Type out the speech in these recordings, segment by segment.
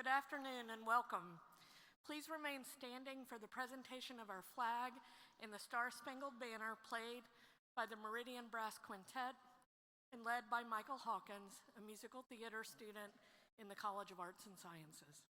Good afternoon and welcome. Please remain standing for the presentation of our flag and the Star-Spangled Banner played by the Meridian Brass Quintet and led by Michael Hawkins, a musical theater student in the College of Arts and Sciences.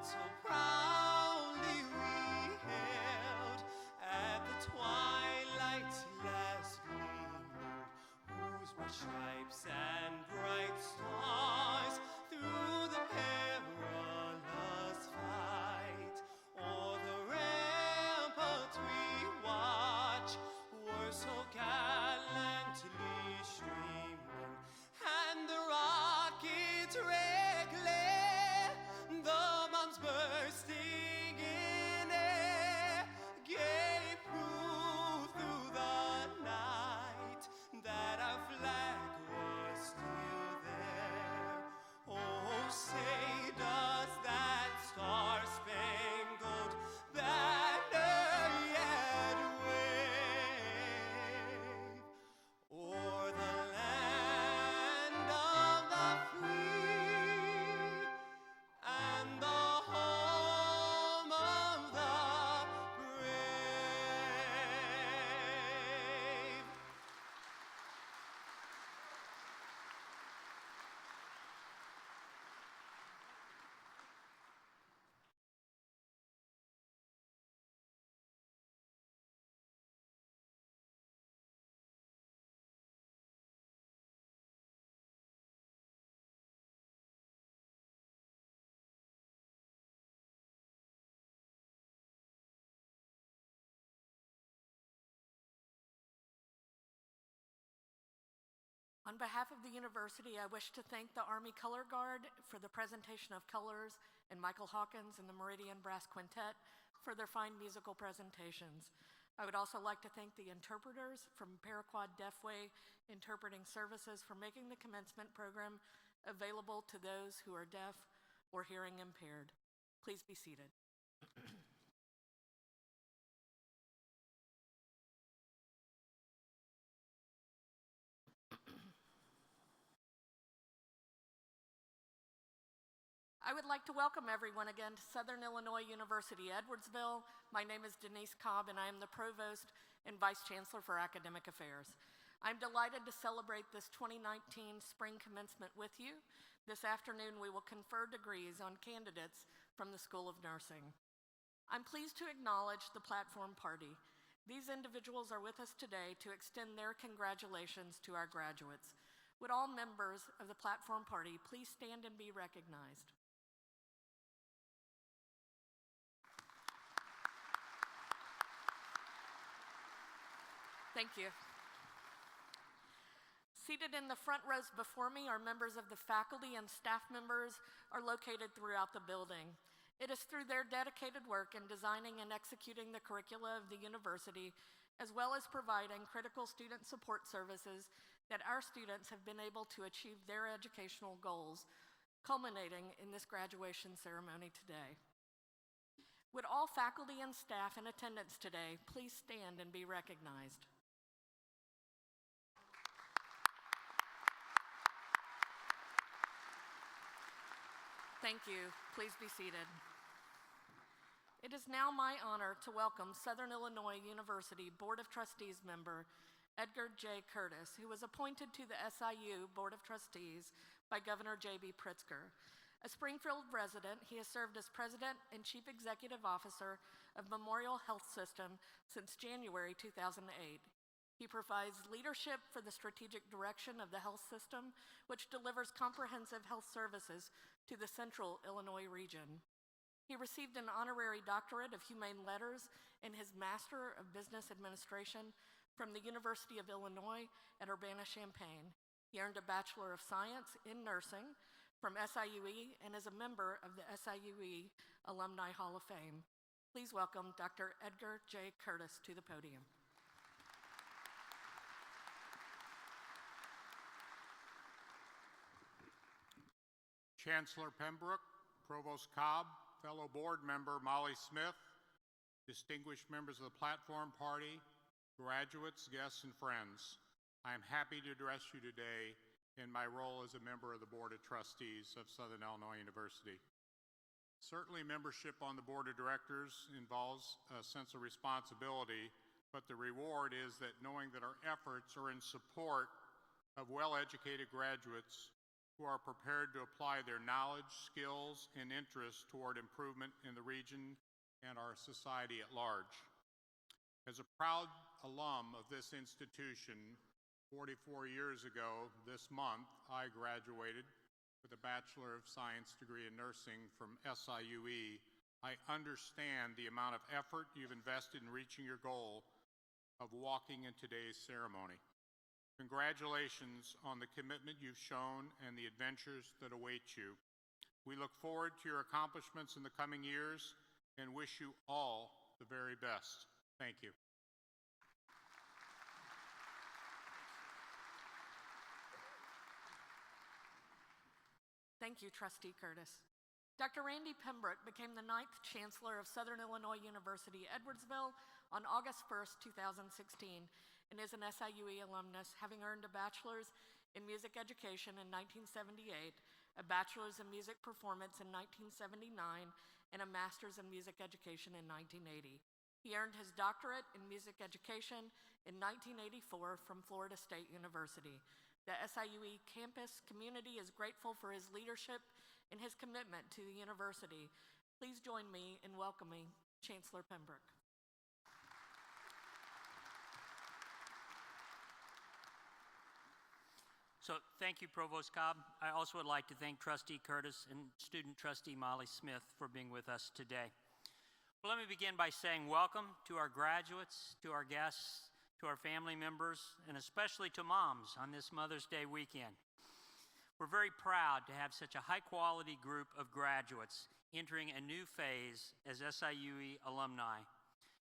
So proudly we hailed at the twilight's last gleam, whose broad stripes and bright stars through the perilous fight o'er the rampart we watch were so gallantly streaming, and the rockets red glare, the bombs bursting in air, gave proof through the night that our flag was still there. Oh, say does that star-spangled banner yet wave o'er the land of the free and the home of the brave. On behalf of the university, I wish to thank the Army Color Guard for the presentation of colors and Michael Hawkins and the Meridian Brass Quintet for their fine musical presentations. I would also like to thank the interpreters from Paraquad Deafway Interpreting Services for making the commencement program available to those who are deaf or hearing impaired. Please be seated. I would like to welcome everyone again to Southern Illinois University, Edwardsville. My name is Denise Cobb, and I am the Provost and Vice Chancellor for Academic Affairs. I'm delighted to celebrate this 2019 spring commencement with you. This afternoon, we will confer degrees on candidates from the School of Nursing. I'm pleased to acknowledge the platform party. These individuals are with us today to extend their congratulations to our graduates. Would all members of the platform party please stand and be recognized? Thank you. Seated in the front rows before me are members of the faculty, and staff members are located throughout the building. It is through their dedicated work in designing and executing the curricula of the university, as well as providing critical student support services, that our students have been able to achieve their educational goals, culminating in this graduation ceremony today. Would all faculty and staff in attendance today please stand and be recognized? Thank you. Please be seated. It is now my honor to welcome Southern Illinois University Board of Trustees member Edgar J. Curtis, who was appointed to the SIU Board of Trustees by Governor J.B. Pritzker. A Springfield resident, he has served as President and Chief Executive Officer of Memorial Health System since January 2008. He provides leadership for the strategic direction of the health system, which delivers comprehensive health services to the central Illinois region. He received an honorary doctorate of humane letters and his Master of Business Administration from the University of Illinois at Urbana-Champaign. He earned a Bachelor of Science in Nursing from SIUE and is a member of the SIUE Alumni Hall of Fame. Please welcome Dr. Edgar J. Curtis to the podium. Chancellor Pembroke, Provost Cobb, fellow board member Molly Smith, distinguished members of the platform party, graduates, guests, and friends, I am happy to address you today in my role as a member of the Board of Trustees of Southern Illinois University. Certainly, membership on the Board of Directors involves a sense of responsibility, but the reward is that knowing that our efforts are in support of well-educated graduates who are prepared to apply their knowledge, skills, and interests toward improvement in the region and our society at large. As a proud alum of this institution, 44 years ago this month, I graduated with a Bachelor of Science degree in nursing from SIUE. I understand the amount of effort you've invested in reaching your goal of walking in today's ceremony. Congratulations on the commitment you've shown and the adventures that await you. We look forward to your accomplishments in the coming years and wish you all the very best. Thank you. Thank you, Trustee Curtis. Dr. Randy Pembroke became the 9th Chancellor of Southern Illinois University, Edwardsville on August 1st, 2016, and is an SIUE alumnus, having earned a bachelor's in music education in 1978, a bachelor's in music performance in 1979, and a master's in music education in 1980. He earned his doctorate in music education in 1984 from Florida State University. The SIUE campus community is grateful for his leadership and his commitment to the university. Please join me in welcoming Chancellor Pembroke. So thank you, Provost Cobb. I also would like to thank Trustee Curtis and Student Trustee Molly Smith for being with us today. Well, let me begin by saying welcome to our graduates, to our guests, to our family members, and especially to moms on this Mother's Day weekend. We're very proud to have such a high-quality group of graduates entering a new phase as SIUE alumni.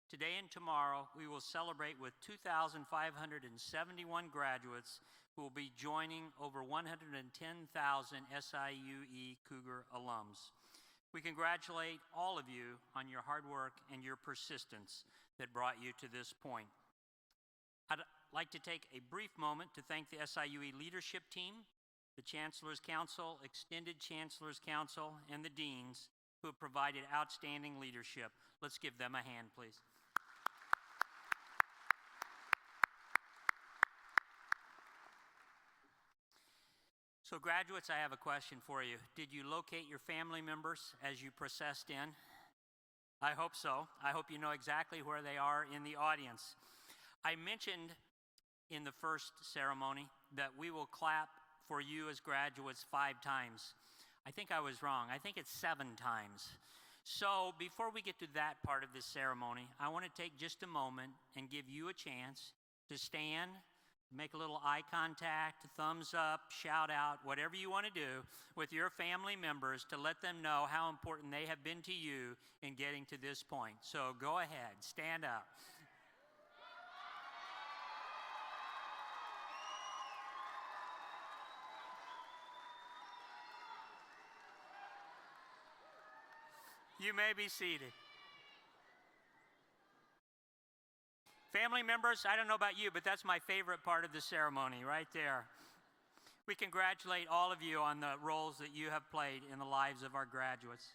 Today and tomorrow, we will celebrate with 2,571 graduates who will be joining over 110,000 SIUE Cougar alums. We congratulate all of you on your hard work and your persistence that brought you to this point. I'd like to take a brief moment to thank the SIUE leadership team the Chancellor's Council, Extended Chancellor's Council, and the Deans who have provided outstanding leadership. Let's give them a hand, please. So graduates, I have a question for you. Did you locate your family members as you processed in? I hope so. I hope you know exactly where they are in the audience. I mentioned in the first ceremony that we will clap for you as graduates 5 times. I think I was wrong. I think it's 7 times. So before we get to that part of this ceremony, I want to take just a moment and give you a chance to stand, make a little eye contact, thumbs up, shout out, whatever you want to do with your family members to let them know how important they have been to you in getting to this point. So go ahead, stand up. You may be seated. Family members, I don't know about you, but that's my favorite part of the ceremony right there. We congratulate all of you on the roles that you have played in the lives of our graduates.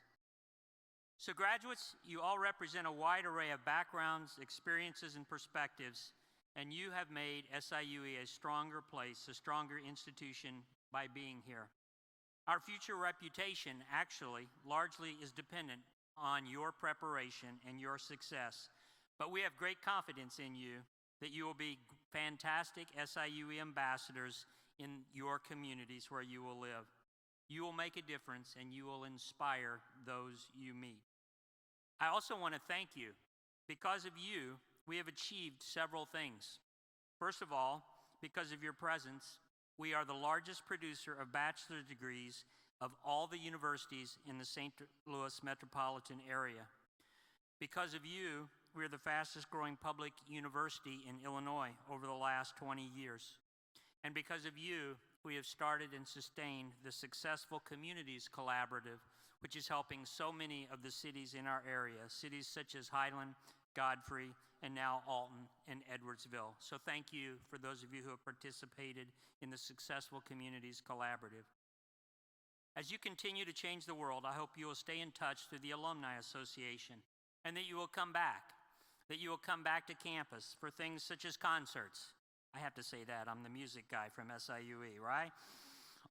So graduates, you all represent a wide array of backgrounds, experiences, and perspectives, and you have made SIUE a stronger place, a stronger institution by being here. Our future reputation actually largely is dependent on your preparation and your success. But we have great confidence in you that you will be fantastic SIUE ambassadors in your communities where you will live. You will make a difference and you will inspire those you meet. I also want to thank you. Because of you, we have achieved several things. First of all, because of your presence, we are the largest producer of bachelor's degrees of all the universities in the St. Louis metropolitan area. Because of you, we are the fastest growing public university in Illinois over the last 20 years. And because of you, we have started and sustained the successful Communities Collaborative, which is helping so many of the cities in our area, cities such as Highland, Godfrey, and now Alton and Edwardsville. So thank you for those of you who have participated in the successful Communities Collaborative. As you continue to change the world, I hope you will stay in touch through the Alumni Association and that you will come back, to campus for things such as concerts. I have to say that, I'm the music guy from SIUE, right?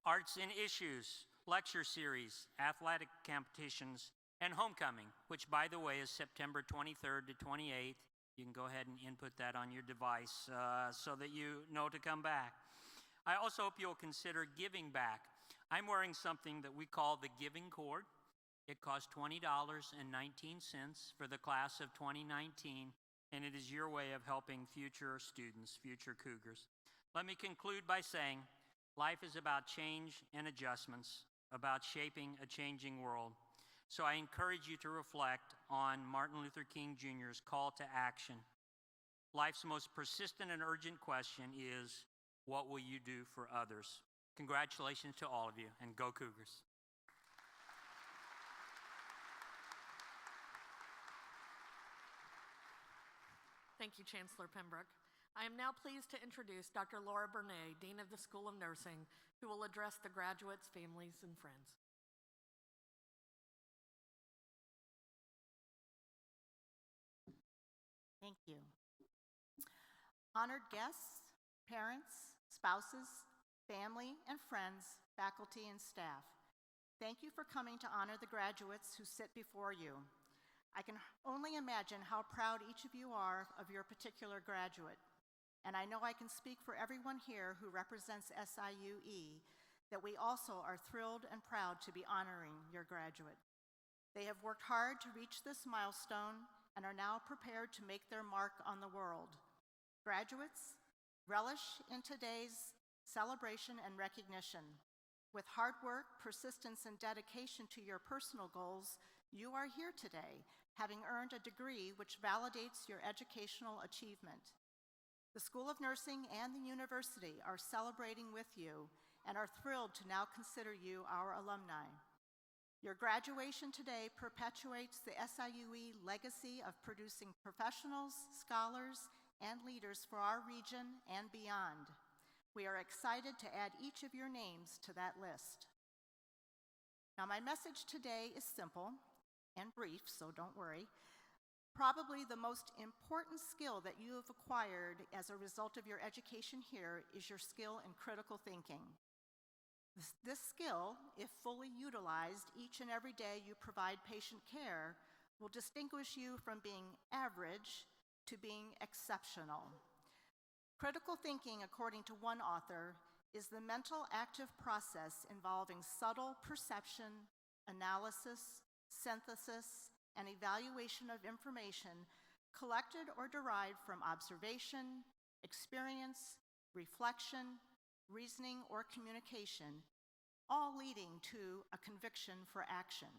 Arts and Issues, lecture series, athletic competitions, and homecoming, which by the way is September 23rd to 28th. You can go ahead and input that on your device so that you know to come back. I also hope you'll consider giving back. I'm wearing something that we call the Giving Cord. It costs $20.19 for the class of 2019, and it is your way of helping future students, future Cougars. Let me conclude by saying life is about change and adjustments, about shaping a changing world. So I encourage you to reflect on Martin Luther King Jr.'s call to action. Life's most persistent and urgent question is, what will you do for others? Congratulations to all of you, and go Cougars. Thank you, Chancellor Pembroke. I am now pleased to introduce Dr. Laura Bernay, Dean of the School of Nursing, who will address the graduates, families, and friends. Thank you. Honored guests, parents, spouses, family, and friends, faculty, and staff, thank you for coming to honor the graduates who sit before you. I can only imagine how proud each of you are of your particular graduate. And I know I can speak for everyone here who represents SIUE that we also are thrilled and proud to be honoring your graduate. They have worked hard to reach this milestone and are now prepared to make their mark on the world. Graduates, relish in today's celebration and recognition. With hard work, persistence, and dedication to your personal goals, you are here today, having earned a degree which validates your educational achievement. The School of Nursing and the university are celebrating with you and are thrilled to now consider you our alumni. Your graduation today perpetuates the SIUE legacy of producing professionals, scholars, and leaders for our region and beyond. We are excited to add each of your names to that list. Now, my message today is simple and brief, so don't worry. Probably the most important skill that you have acquired as a result of your education here is your skill in critical thinking. This skill, if fully utilized each and every day you provide patient care, will distinguish you from being average to being exceptional. Critical thinking, according to one author, is the mental active process involving subtle perception, analysis, synthesis, and evaluation of information collected or derived from observation, experience, reflection, reasoning, or communication, all leading to a conviction for action.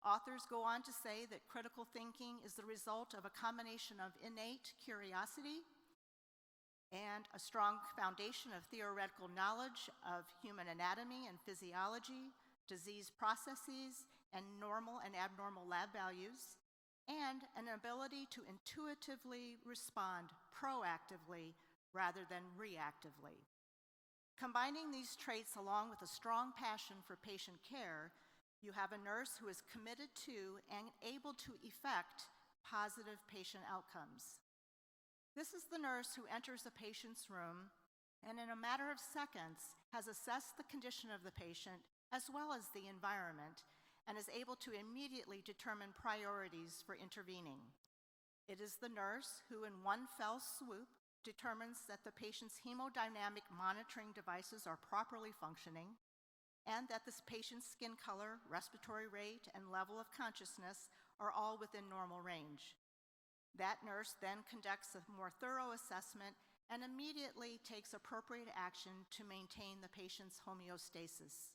Authors go on to say that critical thinking is the result of a combination of innate curiosity and a strong foundation of theoretical knowledge of human anatomy and physiology, disease processes, and normal and abnormal lab values, and an ability to intuitively respond proactively rather than reactively. Combining these traits along with a strong passion for patient care, you have a nurse who is committed to and able to effect positive patient outcomes. This is the nurse who enters a patient's room and in a matter of seconds has assessed the condition of the patient as well as the environment and is able to immediately determine priorities for intervening. It is the nurse who in one fell swoop determines that the patient's hemodynamic monitoring devices are properly functioning and that this patient's skin color, respiratory rate, and level of consciousness are all within normal range. That nurse then conducts a more thorough assessment and immediately takes appropriate action to maintain the patient's homeostasis.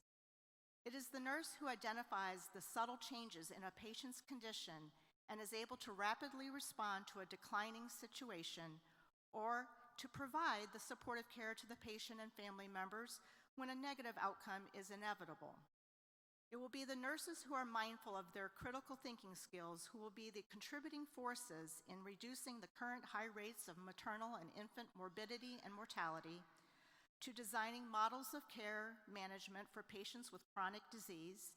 It is the nurse who identifies the subtle changes in a patient's condition and is able to rapidly respond to a declining situation or to provide the supportive care to the patient and family members when a negative outcome is inevitable. It will be the nurses who are mindful of their critical thinking skills who will be the contributing forces in reducing the current high rates of maternal and infant morbidity and mortality, to designing models of care management for patients with chronic disease,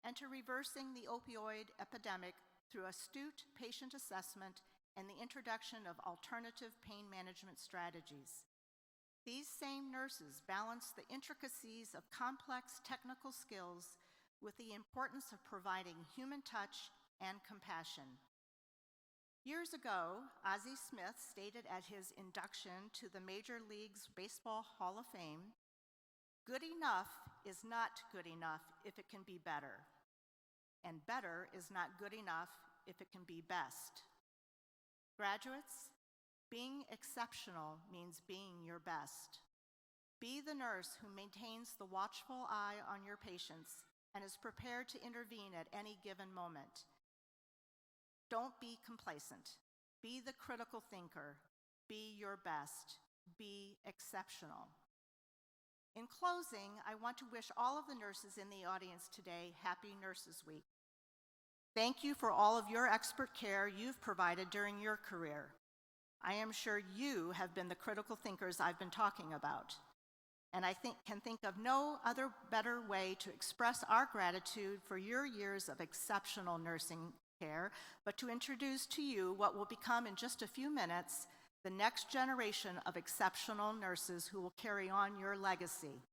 and to reversing the opioid epidemic through astute patient assessment and the introduction of alternative pain management strategies. These same nurses balance the intricacies of complex technical skills with the importance of providing human touch and compassion. Years ago, Ozzie Smith stated at his induction to the Major League's Baseball Hall of Fame, "Good enough is not good enough if it can be better, and better is not good enough if it can be best." Graduates, being exceptional means being your best. Be the nurse who maintains the watchful eye on your patients and is prepared to intervene at any given moment. Don't be complacent. Be the critical thinker. Be your best. Be exceptional. In closing, I want to wish all of the nurses in the audience today Happy Nurses Week. Thank you for all of your expert care you've provided during your career. I am sure you have been the critical thinkers I've been talking about. And I can think of no other better way to express our gratitude for your years of exceptional nursing care, but to introduce to you what will become in just a few minutes the next generation of exceptional nurses who will carry on your legacy.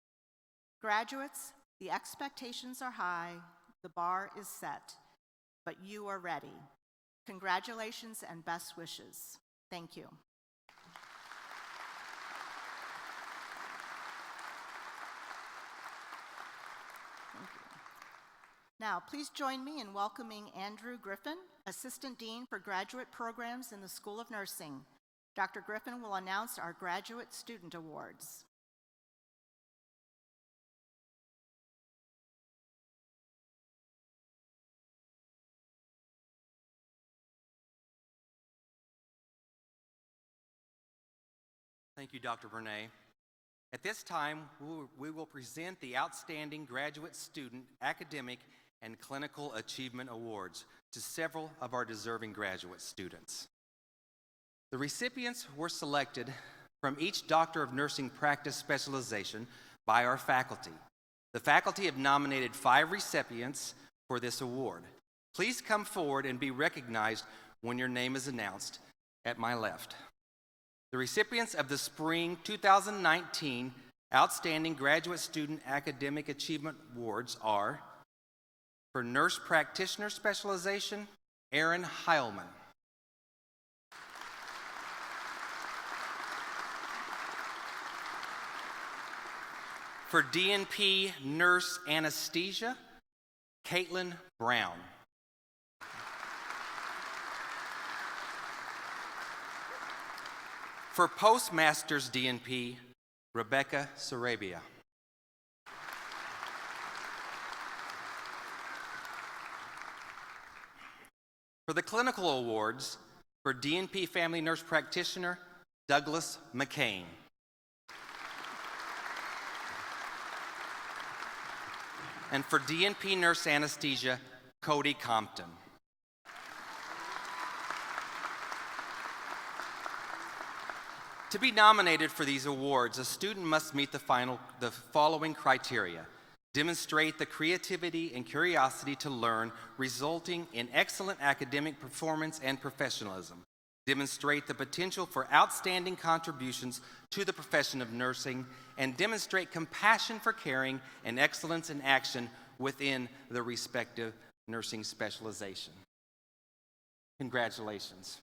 Graduates, the expectations are high, the bar is set, but you are ready. Congratulations and best wishes. Thank you. Now, please join me in welcoming Andrew Griffin, Assistant Dean for Graduate Programs in the School of Nursing. Dr. Griffin will announce our Graduate Student Awards. Thank you, Dr. Bernay. At this time, we will present the Outstanding Graduate Student Academic and Clinical Achievement Awards to several of our deserving graduate students. The recipients were selected from each Doctor of Nursing practice specialization by our faculty. The faculty have nominated 5 recipients for this award. Please come forward and be recognized when your name is announced at my left. The recipients of the Spring 2019 Outstanding Graduate Student Academic Achievement Awards are, for Nurse Practitioner Specialization, Erin Heilman. For DNP Nurse Anesthesia, Kaitlyn Brown. For Postmasters DNP, Rebecca Sarabia. For the Clinical Awards, for DNP Family Nurse Practitioner, Douglas McCain. And for DNP Nurse Anesthesia, Coty Compton. To be nominated for these awards, a student must meet the following criteria. Demonstrate the creativity and curiosity to learn, resulting in excellent academic performance and professionalism. Demonstrate the potential for outstanding contributions to the profession of nursing, and demonstrate compassion for caring and excellence in action within the respective nursing specialization. Congratulations.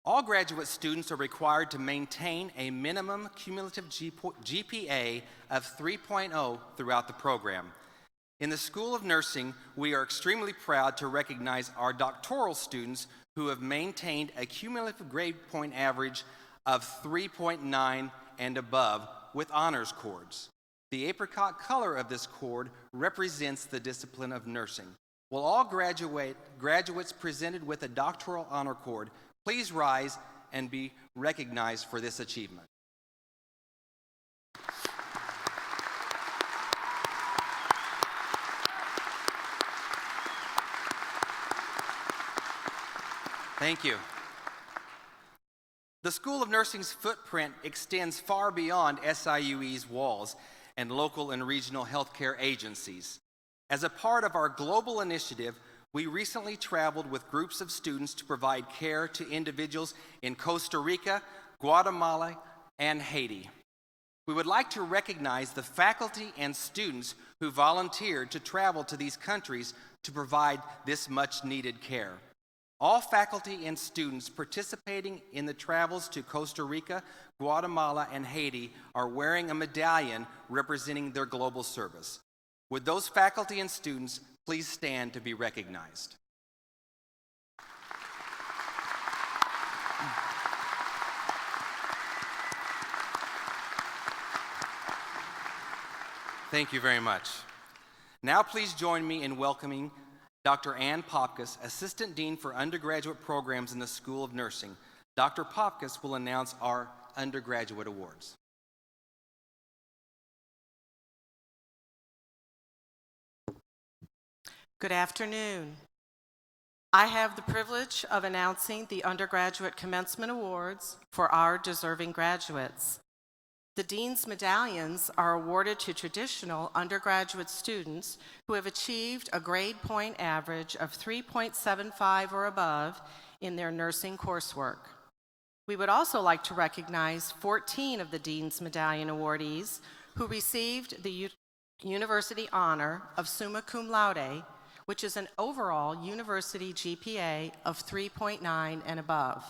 All graduate students are required to maintain a minimum cumulative GPA of 3.0 throughout the program. In the School of Nursing, we are extremely proud to recognize our doctoral students who have maintained a cumulative grade point average of 3.9 and above with honors cords. The apricot color of this cord represents the discipline of nursing. Will all graduates presented with a doctoral honor cord please rise and be recognized for this achievement. Thank you. The School of Nursing's footprint extends far beyond SIUE's walls and local and regional healthcare agencies. As a part of our global initiative, we recently traveled with groups of students to provide care to individuals in Costa Rica, Guatemala, and Haiti. We would like to recognize the faculty and students who volunteered to travel to these countries to provide this much-needed care. All faculty and students participating in the travels to Costa Rica, Guatemala, and Haiti are wearing a medallion representing their global service. Would those faculty and students please stand to be recognized? Thank you very much. Now please join me in welcoming Dr. Ann Popkus, Assistant Dean for Undergraduate Programs in the School of Nursing. Dr. Popkus will announce our undergraduate awards. Good afternoon. I have the privilege of announcing the Undergraduate Commencement Awards for our deserving graduates. The Dean's Medallions are awarded to traditional undergraduate students who have achieved a grade point average of 3.75 or above in their nursing coursework. We would also like to recognize 14 of the Dean's Medallion awardees who received the University Honor of Summa Cum Laude, which is an overall university GPA of 3.9 and above.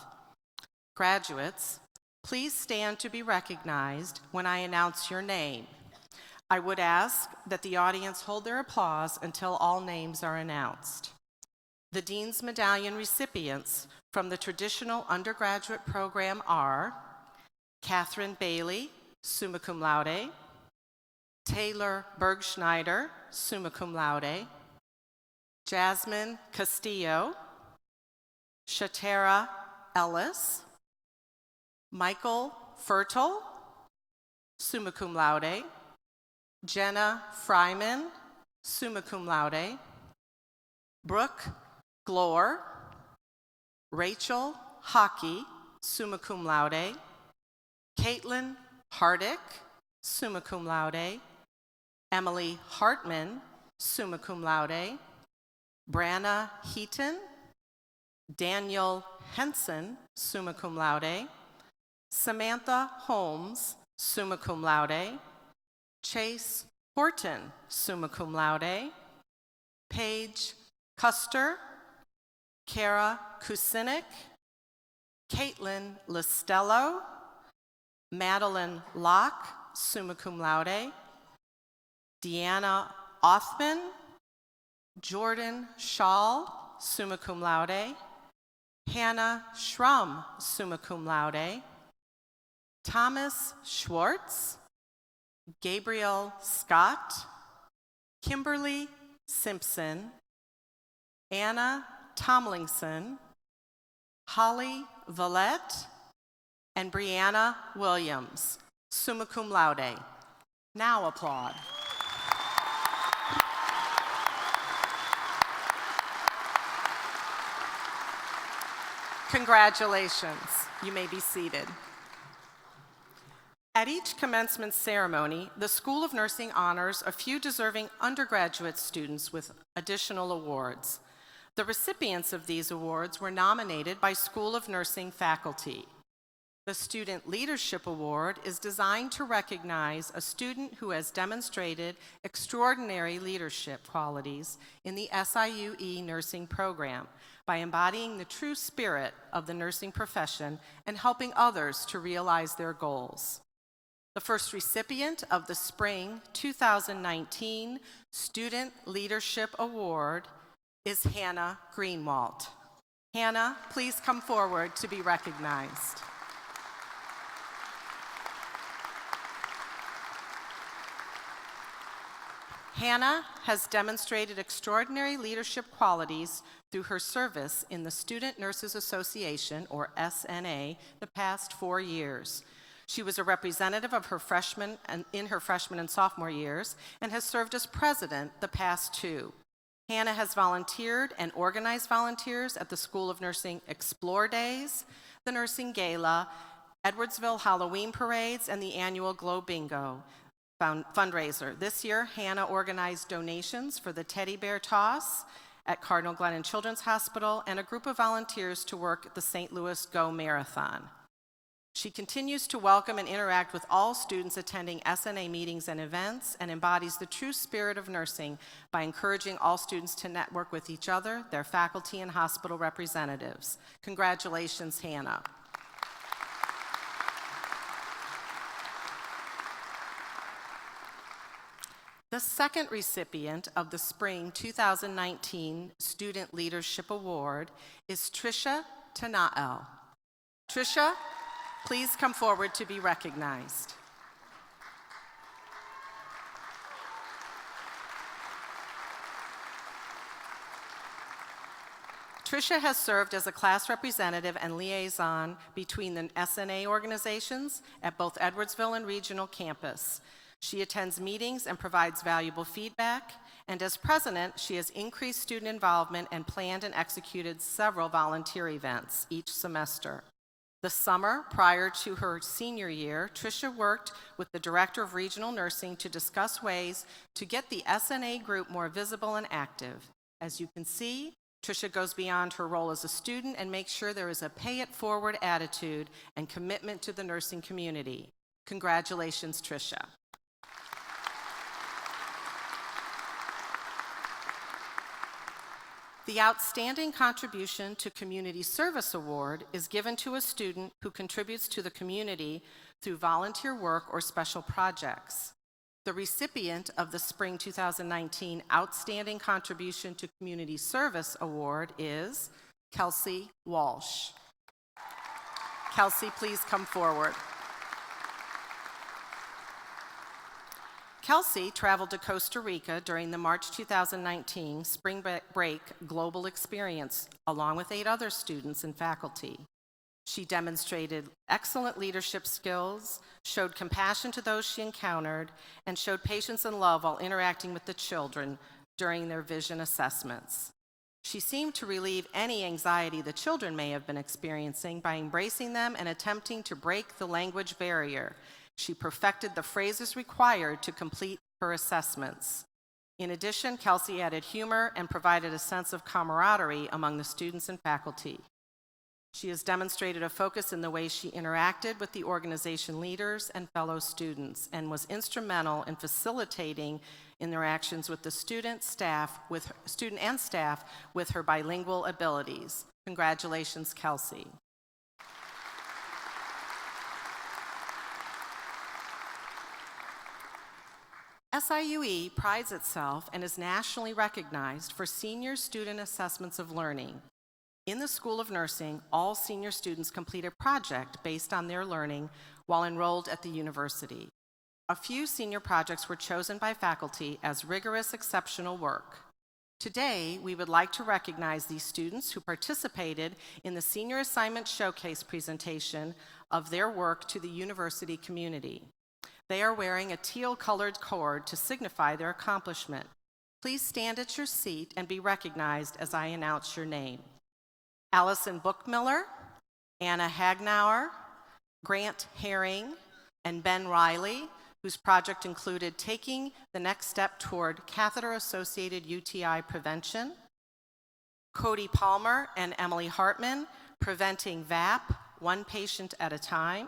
Graduates, please stand to be recognized when I announce your name. I would ask that the audience hold their applause until all names are announced. The Dean's Medallion recipients from the traditional undergraduate program are Catherine Bailey, summa cum laude, Taylor Bergschneider, summa cum laude, Jasmine Castillo, Shatera Ellis, Michael Fertel, summa cum laude, Jenna Fryman, summa cum laude, Brooke Glore, Rachel Hockey, summa cum laude, Caitlin Hardick, summa cum laude, Emily Hartman, summa cum laude, Branna Heaton, Daniel Henson, summa cum laude, Samantha Holmes, summa cum laude, Chase Horton, summa cum laude, Paige Custer, Kara Kusinik, Caitlin Listello, Madeline Locke, summa cum laude, Deanna Othman, Jordan Schall, summa cum laude, Hannah Schrum, summa cum laude, Thomas Schwartz, Gabriel Scott, Kimberly Simpson, Anna Tomlinson, Holly Vallette, and Brianna Williams, summa cum laude. Now applaud. Congratulations. You may be seated. At each commencement ceremony, the School of Nursing honors a few deserving undergraduate students with additional awards. The recipients of these awards were nominated by School of Nursing faculty. The Student Leadership Award is designed to recognize a student who has demonstrated extraordinary leadership qualities in the SIUE nursing program by embodying the true spirit of the nursing profession and helping others to realize their goals. The first recipient of the Spring 2019 Student Leadership Award is Hannah Greenwalt. Hannah, please come forward to be recognized. Hannah has demonstrated extraordinary leadership qualities through her service in the Student Nurses Association, or SNA, the past 4 years. She was a representative of her freshman and sophomore years and has served as president the past 2. Hannah has volunteered and organized volunteers at the School of Nursing Explore Days, the Nursing Gala, Edwardsville Halloween Parades, and the annual Glow Bingo fundraiser. This year, Hannah organized donations for the Teddy Bear Toss at Cardinal Glennon Children's Hospital and a group of volunteers to work at the St. Louis Go Marathon. She continues to welcome and interact with all students attending SNA meetings and events and embodies the true spirit of nursing by encouraging all students to network with each other, their faculty, and hospital representatives. Congratulations, Hannah. The second recipient of the Spring 2019 Student Leadership Award is Trisha Tanael. Trisha, please come forward to be recognized. Trisha has served as a class representative and liaison between the SNA organizations at both Edwardsville and Regional Campus. She attends meetings and provides valuable feedback, and as president, she has increased student involvement and planned and executed several volunteer events each semester. The summer, prior to her senior year, Trisha worked with the Director of Regional Nursing to discuss ways to get the SNA group more visible and active. As you can see, Trisha goes beyond her role as a student and makes sure there is a pay-it-forward attitude and commitment to the nursing community. Congratulations, Trisha. The Outstanding Contribution to Community Service Award is given to a student who contributes to the community through volunteer work or special projects. The recipient of the Spring 2019 Outstanding Contribution to Community Service Award is Kelsey Walsh. Kelsey, please come forward. Kelsey traveled to Costa Rica during the March 2019 Spring Break Global Experience, along with 8 other students and faculty. She demonstrated excellent leadership skills, showed compassion to those she encountered, and showed patience and love while interacting with the children during their vision assessments. She seemed to relieve any anxiety the children may have been experiencing by embracing them and attempting to break the language barrier. She perfected the phrases required to complete her assessments. In addition, Kelsey added humor and provided a sense of camaraderie among the students and faculty. She has demonstrated a focus in the way she interacted with the organization leaders and fellow students and was instrumental in facilitating interactions with the student and staff with her bilingual abilities. Congratulations, Kelsey. SIUE prides itself and is nationally recognized for senior student assessments of learning. In the School of Nursing, all senior students complete a project based on their learning while enrolled at the university. A few senior projects were chosen by faculty as rigorous, exceptional work. Today, we would like to recognize these students who participated in the Senior Assignment Showcase presentation of their work to the university community. They are wearing a teal-colored cord to signify their accomplishment. Please stand at your seat and be recognized as I announce your name. Allison Bookmiller, Anna Hagnauer, Grant Herring, and Ben Riley, whose project included taking the next step toward catheter-associated UTI prevention. Coty Palmer and Emily Hartman, preventing VAP, one patient at a time.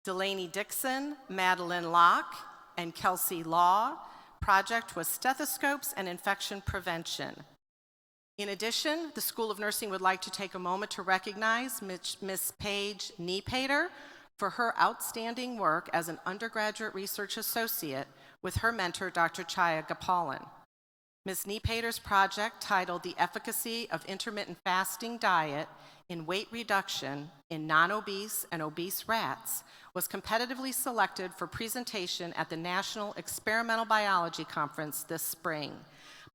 Delaney Dixon, Madeline Locke, and Kelsey Law, project was stethoscopes and infection prevention. In addition, the School of Nursing would like to take a moment to recognize Ms. Paige Niepater for her outstanding work as an undergraduate research associate with her mentor, Dr. Chaya Gopalan. Ms. Niepater's project, titled The Efficacy of Intermittent Fasting Diet in Weight Reduction in Non-Obese and Obese Rats, was competitively selected for presentation at the National Experimental Biology Conference this spring.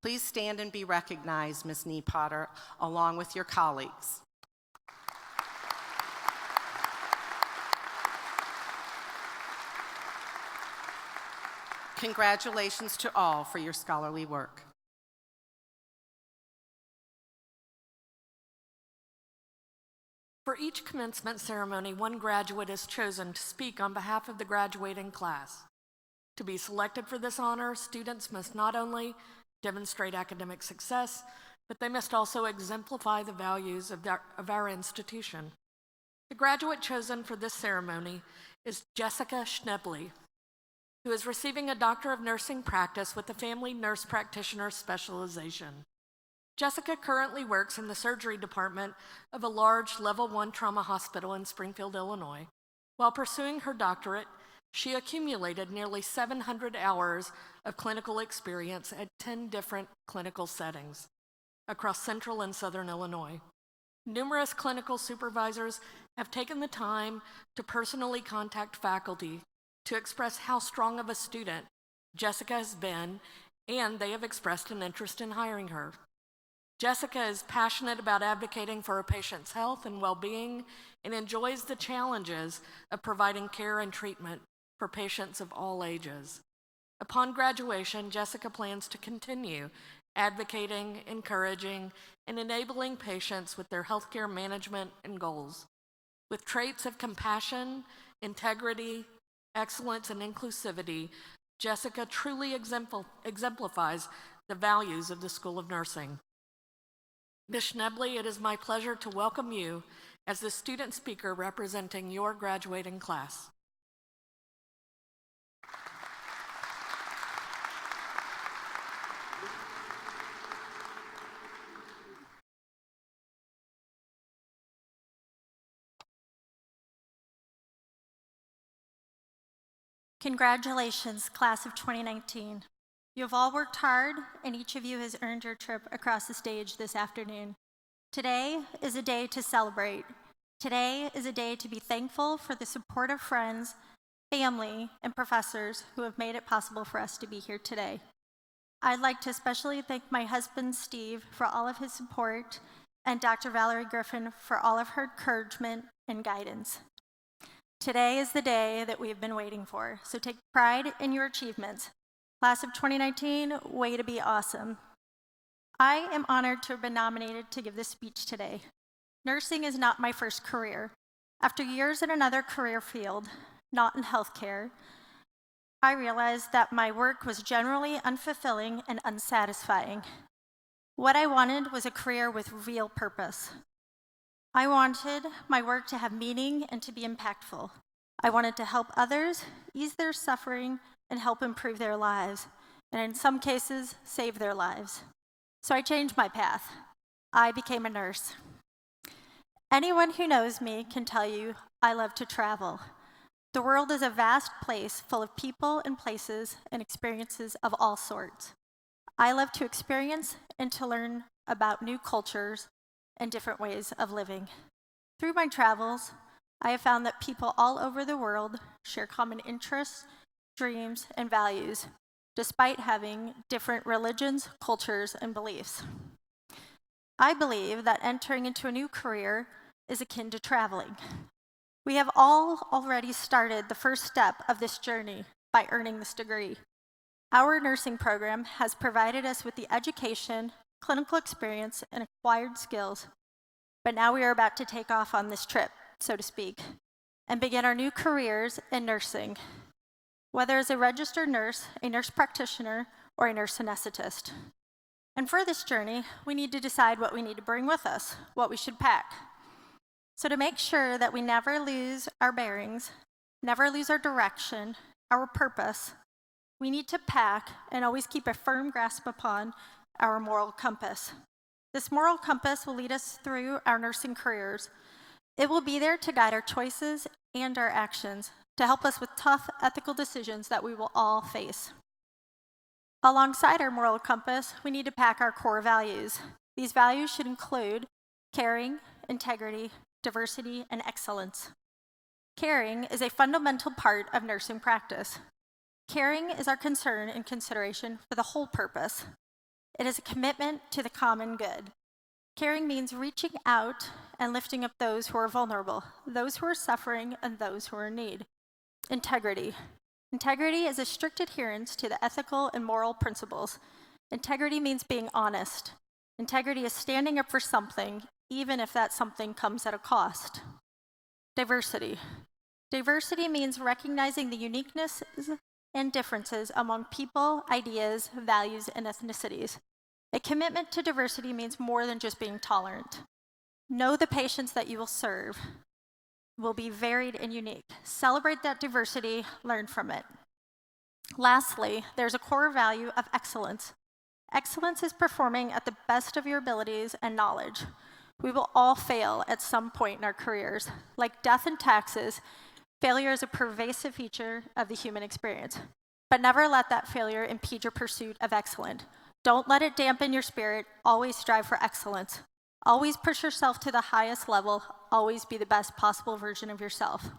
Please stand and be recognized, Ms. Niepater, along with your colleagues. Congratulations to all for your scholarly work. For each commencement ceremony, one graduate is chosen to speak on behalf of the graduating class. To be selected for this honor, students must not only demonstrate academic success, but they must also exemplify the values of our institution. The graduate chosen for this ceremony is Jessica Schnebley, who is receiving a Doctor of Nursing practice with a Family Nurse Practitioner specialization. Jessica currently works in the surgery department of a large Level 1 trauma hospital in Springfield, Illinois. While pursuing her doctorate, she accumulated nearly 700 hours of clinical experience at 10 different clinical settings across central and southern Illinois. Numerous clinical supervisors have taken the time to personally contact faculty to express how strong of a student Jessica has been, and they have expressed an interest in hiring her. Jessica is passionate about advocating for a patient's health and well-being and enjoys the challenges of providing care and treatment for patients of all ages. Upon graduation, Jessica plans to continue advocating, encouraging, and enabling patients with their healthcare management and goals. With traits of compassion, integrity, excellence, and inclusivity, Jessica truly exemplifies the values of the School of Nursing. Ms. Schnebley, it is my pleasure to welcome you as the student speaker representing your graduating class. Congratulations, class of 2019. You have all worked hard, and each of you has earned your trip across the stage this afternoon. Today is a day to celebrate. Today is a day to be thankful for the support of friends, family, and professors who have made it possible for us to be here today. I'd like to especially thank my husband, Steve, for all of his support, and Dr. Valerie Griffin for all of her encouragement and guidance. Today is the day that we've been waiting for, so take pride in your achievements. Class of 2019, way to be awesome. I am honored to have been nominated to give this speech today. Nursing is not my first career. After years in another career field, not in healthcare, I realized that my work was generally unfulfilling and unsatisfying. What I wanted was a career with real purpose. I wanted my work to have meaning and to be impactful. I wanted to help others, ease their suffering, and help improve their lives, and in some cases, save their lives. So I changed my path. I became a nurse. Anyone who knows me can tell you I love to travel. The world is a vast place full of people and places and experiences of all sorts. I love to experience and to learn about new cultures and different ways of living. Through my travels, I have found that people all over the world share common interests, dreams, and values, despite having different religions, cultures, and beliefs. I believe that entering into a new career is akin to traveling. We have all already started the first step of this journey by earning this degree. Our nursing program has provided us with the education, clinical experience, and acquired skills, but now we are about to take off on this trip, so to speak, and begin our new careers in nursing, whether as a registered nurse, a nurse practitioner, or a nurse anesthetist. And for this journey, we need to decide what we need to bring with us, what we should pack. So to make sure that we never lose our bearings, never lose our direction, our purpose, we need to pack and always keep a firm grasp upon our moral compass. This moral compass will lead us through our nursing careers. It will be there to guide our choices and our actions, to help us with tough ethical decisions that we will all face. Alongside our moral compass, we need to pack our core values. These values should include caring, integrity, diversity, and excellence. Caring is a fundamental part of nursing practice. Caring is our concern and consideration for the whole purpose. It is a commitment to the common good. Caring means reaching out and lifting up those who are vulnerable, those who are suffering, and those who are in need. Integrity. Integrity is a strict adherence to the ethical and moral principles. Integrity means being honest. Integrity is standing up for something, even if that something comes at a cost. Diversity. Diversity means recognizing the uniquenesses and differences among people, ideas, values, and ethnicities. A commitment to diversity means more than just being tolerant. Know the patients that you will serve will be varied and unique. Celebrate that diversity, learn from it. Lastly, there's a core value of excellence. Excellence is performing at the best of your abilities and knowledge. We will all fail at some point in our careers. Like death and taxes, failure is a pervasive feature of the human experience. But never let that failure impede your pursuit of excellence. Don't let it dampen your spirit. Always strive for excellence. Always push yourself to the highest level. Always be the best possible version of yourself.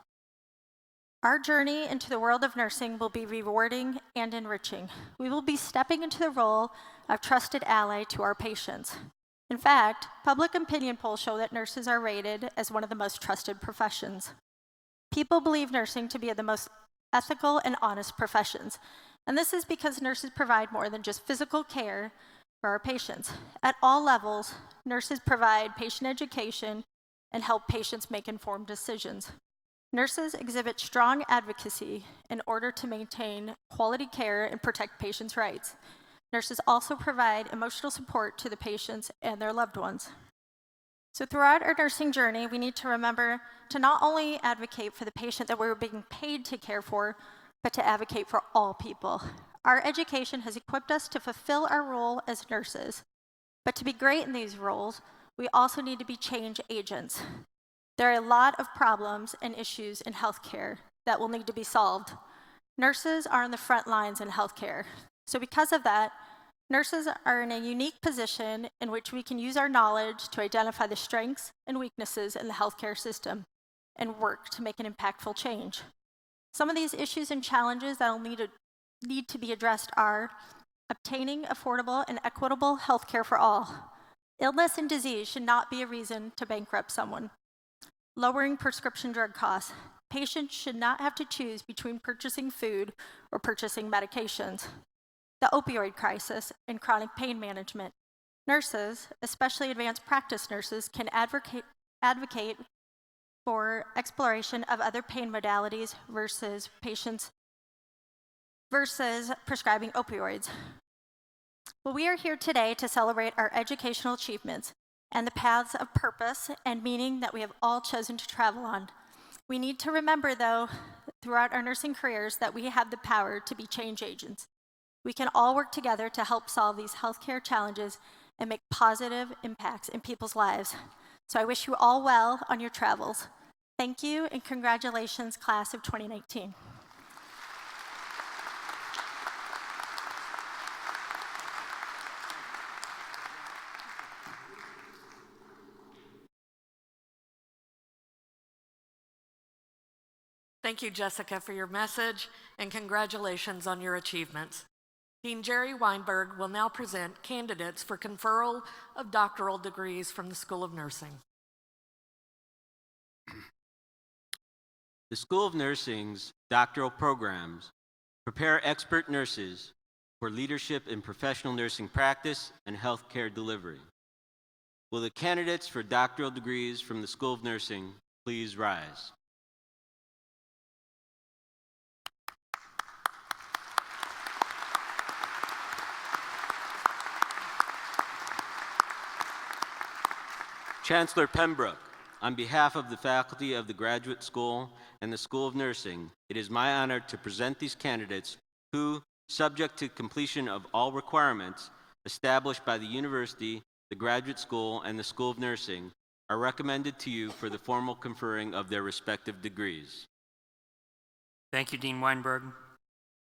Our journey into the world of nursing will be rewarding and enriching. We will be stepping into the role of trusted ally to our patients. In fact, public opinion polls show that nurses are rated as one of the most trusted professions. People believe nursing to be the most ethical and honest professions, and this is because nurses provide more than just physical care for our patients. At all levels, nurses provide patient education and help patients make informed decisions. Nurses exhibit strong advocacy in order to maintain quality care and protect patients' rights. Nurses also provide emotional support to the patients and their loved ones. So throughout our nursing journey, we need to remember to not only advocate for the patient that we're being paid to care for, but to advocate for all people. Our education has equipped us to fulfill our role as nurses, but to be great in these roles, we also need to be change agents. There are a lot of problems and issues in healthcare that will need to be solved. Nurses are on the front lines in healthcare. So because of that, nurses are in a unique position in which we can use our knowledge to identify the strengths and weaknesses in the healthcare system and work to make an impactful change. Some of these issues and challenges that will need to be addressed are obtaining affordable and equitable healthcare for all. Illness and disease should not be a reason to bankrupt someone. Lowering prescription drug costs. Patients should not have to choose between purchasing food or purchasing medications. The opioid crisis and chronic pain management. Nurses, especially advanced practice nurses, can advocate for exploration of other pain modalities versus prescribing opioids. Well, we are here today to celebrate our educational achievements and the paths of purpose and meaning that we have all chosen to travel on. We need to remember, though, throughout our nursing careers that we have the power to be change agents. We can all work together to help solve these healthcare challenges and make positive impacts in people's lives. So I wish you all well on your travels. Thank you and congratulations, class of 2019. Thank you, Jessica, for your message, and congratulations on your achievements. Dean Jerry Weinberg will now present candidates for conferral of doctoral degrees from the School of Nursing. The School of Nursing's doctoral programs prepare expert nurses for leadership in professional nursing practice and healthcare delivery. Will the candidates for doctoral degrees from the School of Nursing please rise? Chancellor Pembroke, on behalf of the faculty of the Graduate School and the School of Nursing, it is my honor to present these candidates who, subject to completion of all requirements established by the university, the Graduate School, and the School of Nursing, are recommended to you for the formal conferring of their respective degrees. Thank you, Dean Weinberg.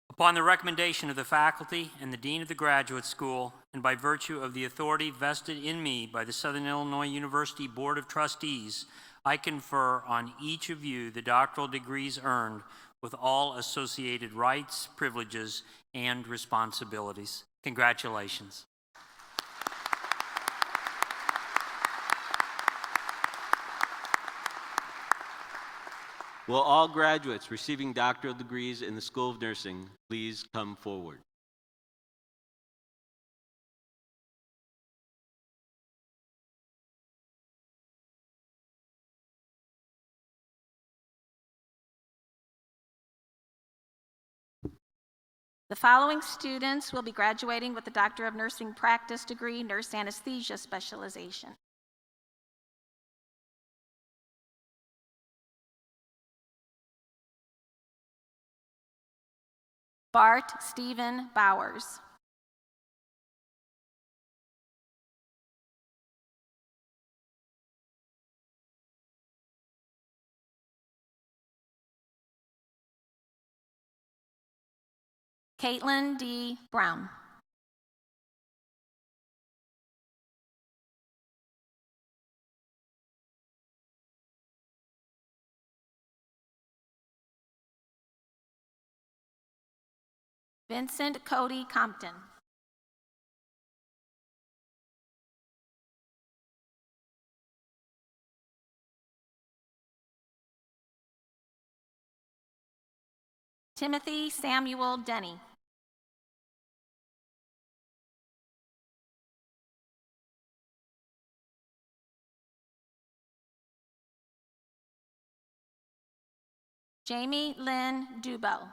Upon the recommendation of the faculty and the Dean of the Graduate School, and by virtue of the authority vested in me by the Southern Illinois University Board of Trustees, I confer on each of you the doctoral degrees earned with all associated rights, privileges, and responsibilities. Congratulations. Will all graduates receiving doctoral degrees in the School of Nursing please come forward? The following students will be graduating with the Doctor of Nursing Practice degree, Nurse Anesthesia Specialization. Bart Stephen Bowers. Kaitlyn D. Brown. Vincent Coty Compton. Timothy Samuel Denney. Jamie Lynn Deubel.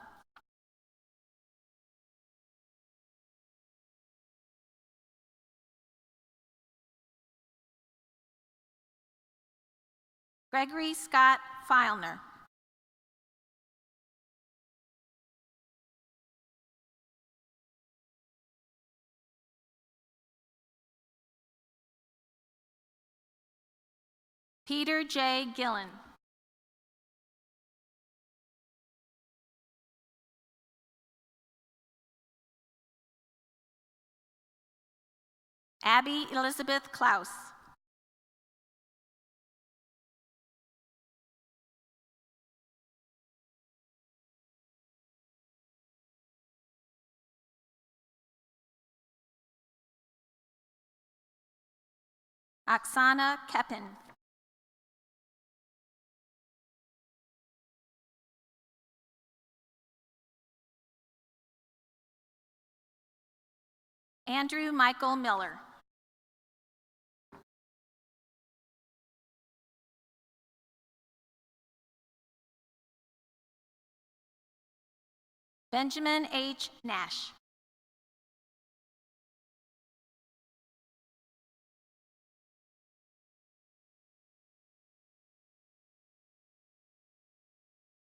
Gregory Scott Feilner. Peter J. Gillen. Abby Elizabeth Klaus. Oksana Keppen. Andrew Michael Miller. Benjamin H. Nash.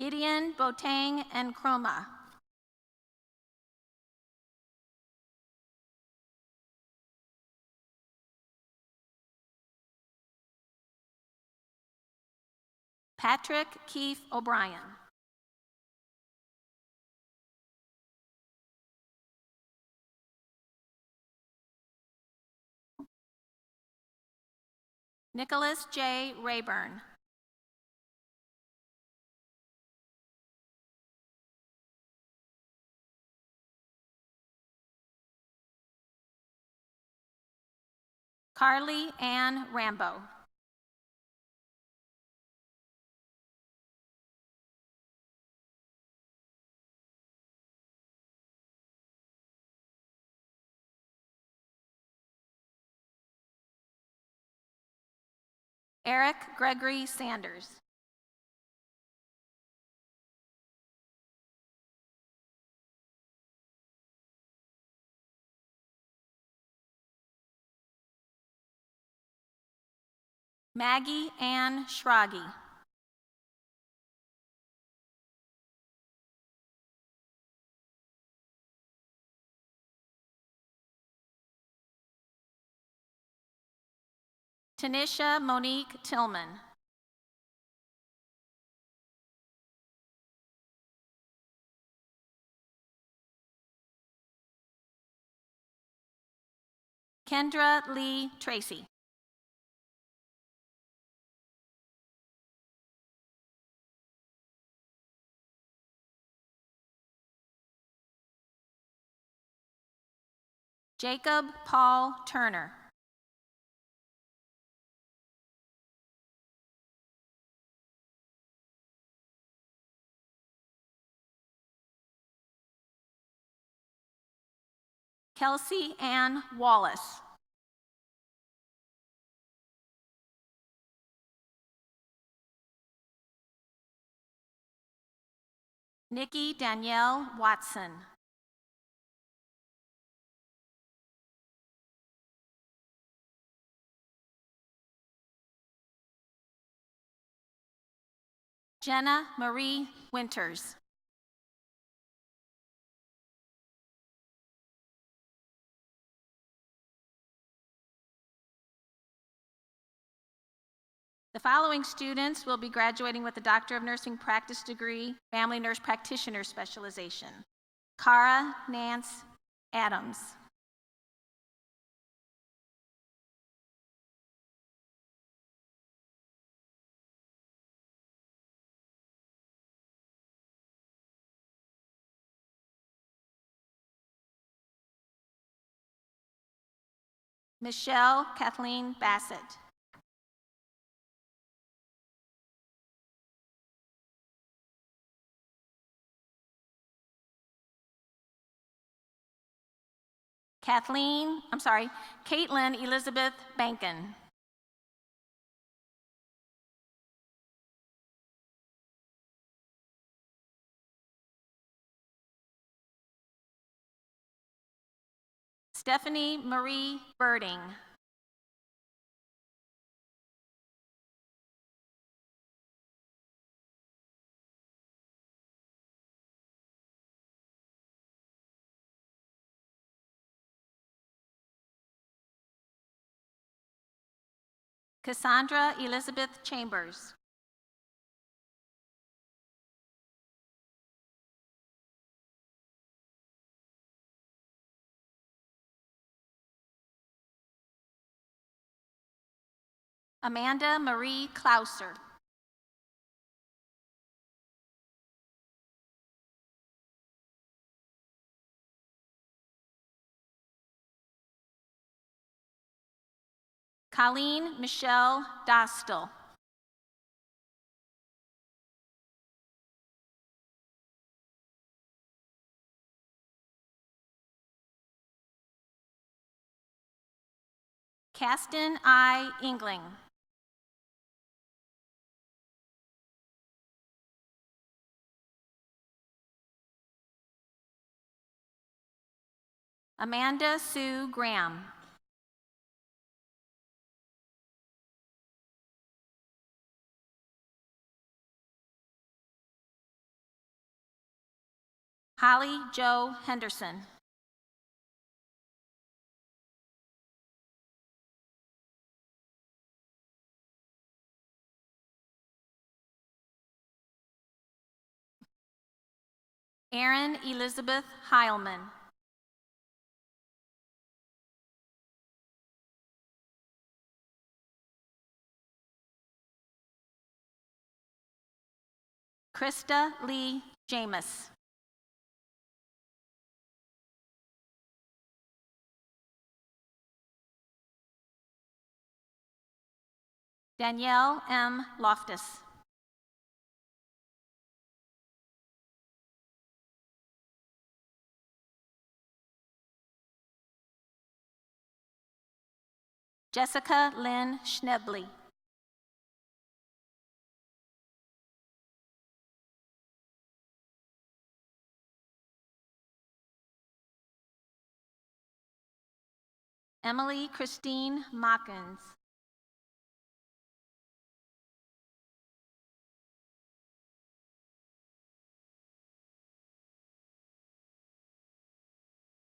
Gideon Boateng and Nkrumah. Patrick Keith O'Brien. Nicholas J. Raburn. Haylie Ann Rambo. Erik Gregory Sanders. Maggie Ann Schrage. Tanisha Monique Tillman. Kendra Leigh Tracy. Jacob Paul Turner. Kelsey Ann Wallace. Nikki Danielle Watson. Jenna Marie Winters. The following students will be graduating with the Doctor of Nursing Practice degree, Family Nurse Practitioner Specialization. Cara Nance Adams. Michelle Kathleen Bassett. Kaitlyn Elizabeth Bankin. Stephanie Marie Birding. Cassandra Elizabeth Chambers. Amanda Marie Klauser. Colleen Michelle Dostal. Caston I. Ingling. Amanda Sue Graham. Holly Jo Henderson. Erin Elizabeth Heilman. Krista Lee James. Danielle M. Loftus. Jessica Lynn Schnebley. Emily Christine Mockins.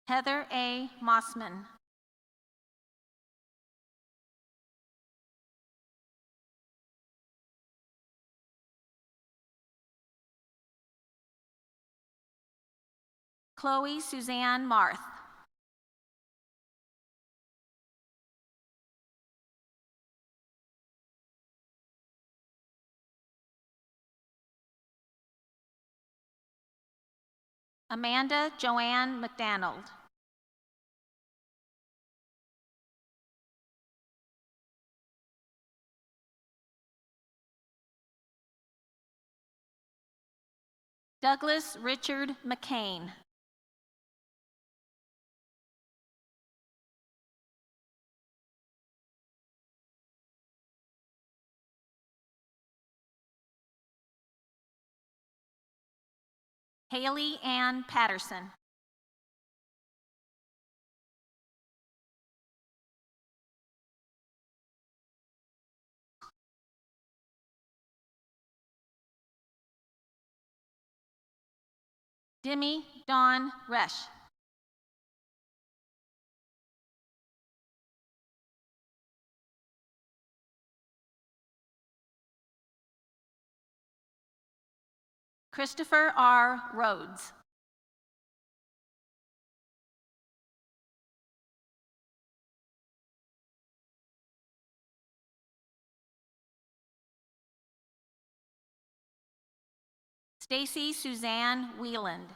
Heather A. Mossman. Chloe Suzanne Marth. Amanda Joanne McDonald. Douglas Richard McCain. Haylie Ann Patterson. Demi Dawn Resch. Christopher R. Rhodes. Stacy Suzanne Wieland.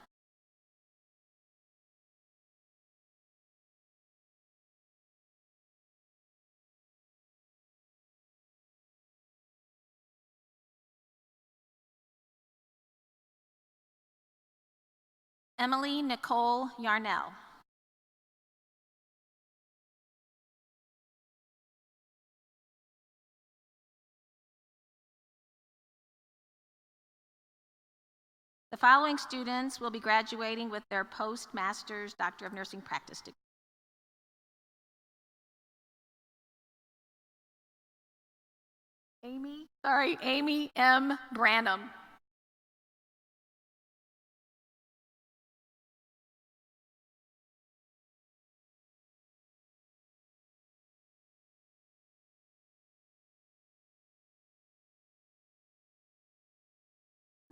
Emily Nicole Yarnell. The following students will be graduating with their postmaster's Doctor of Nursing practice degree. Amy M. Branham.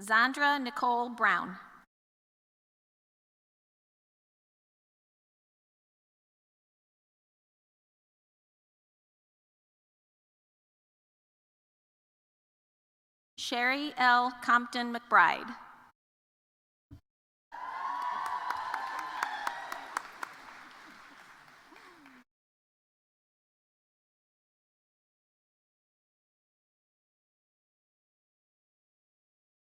Zandra Nicole Brown. Sheri L. Compton-McBride.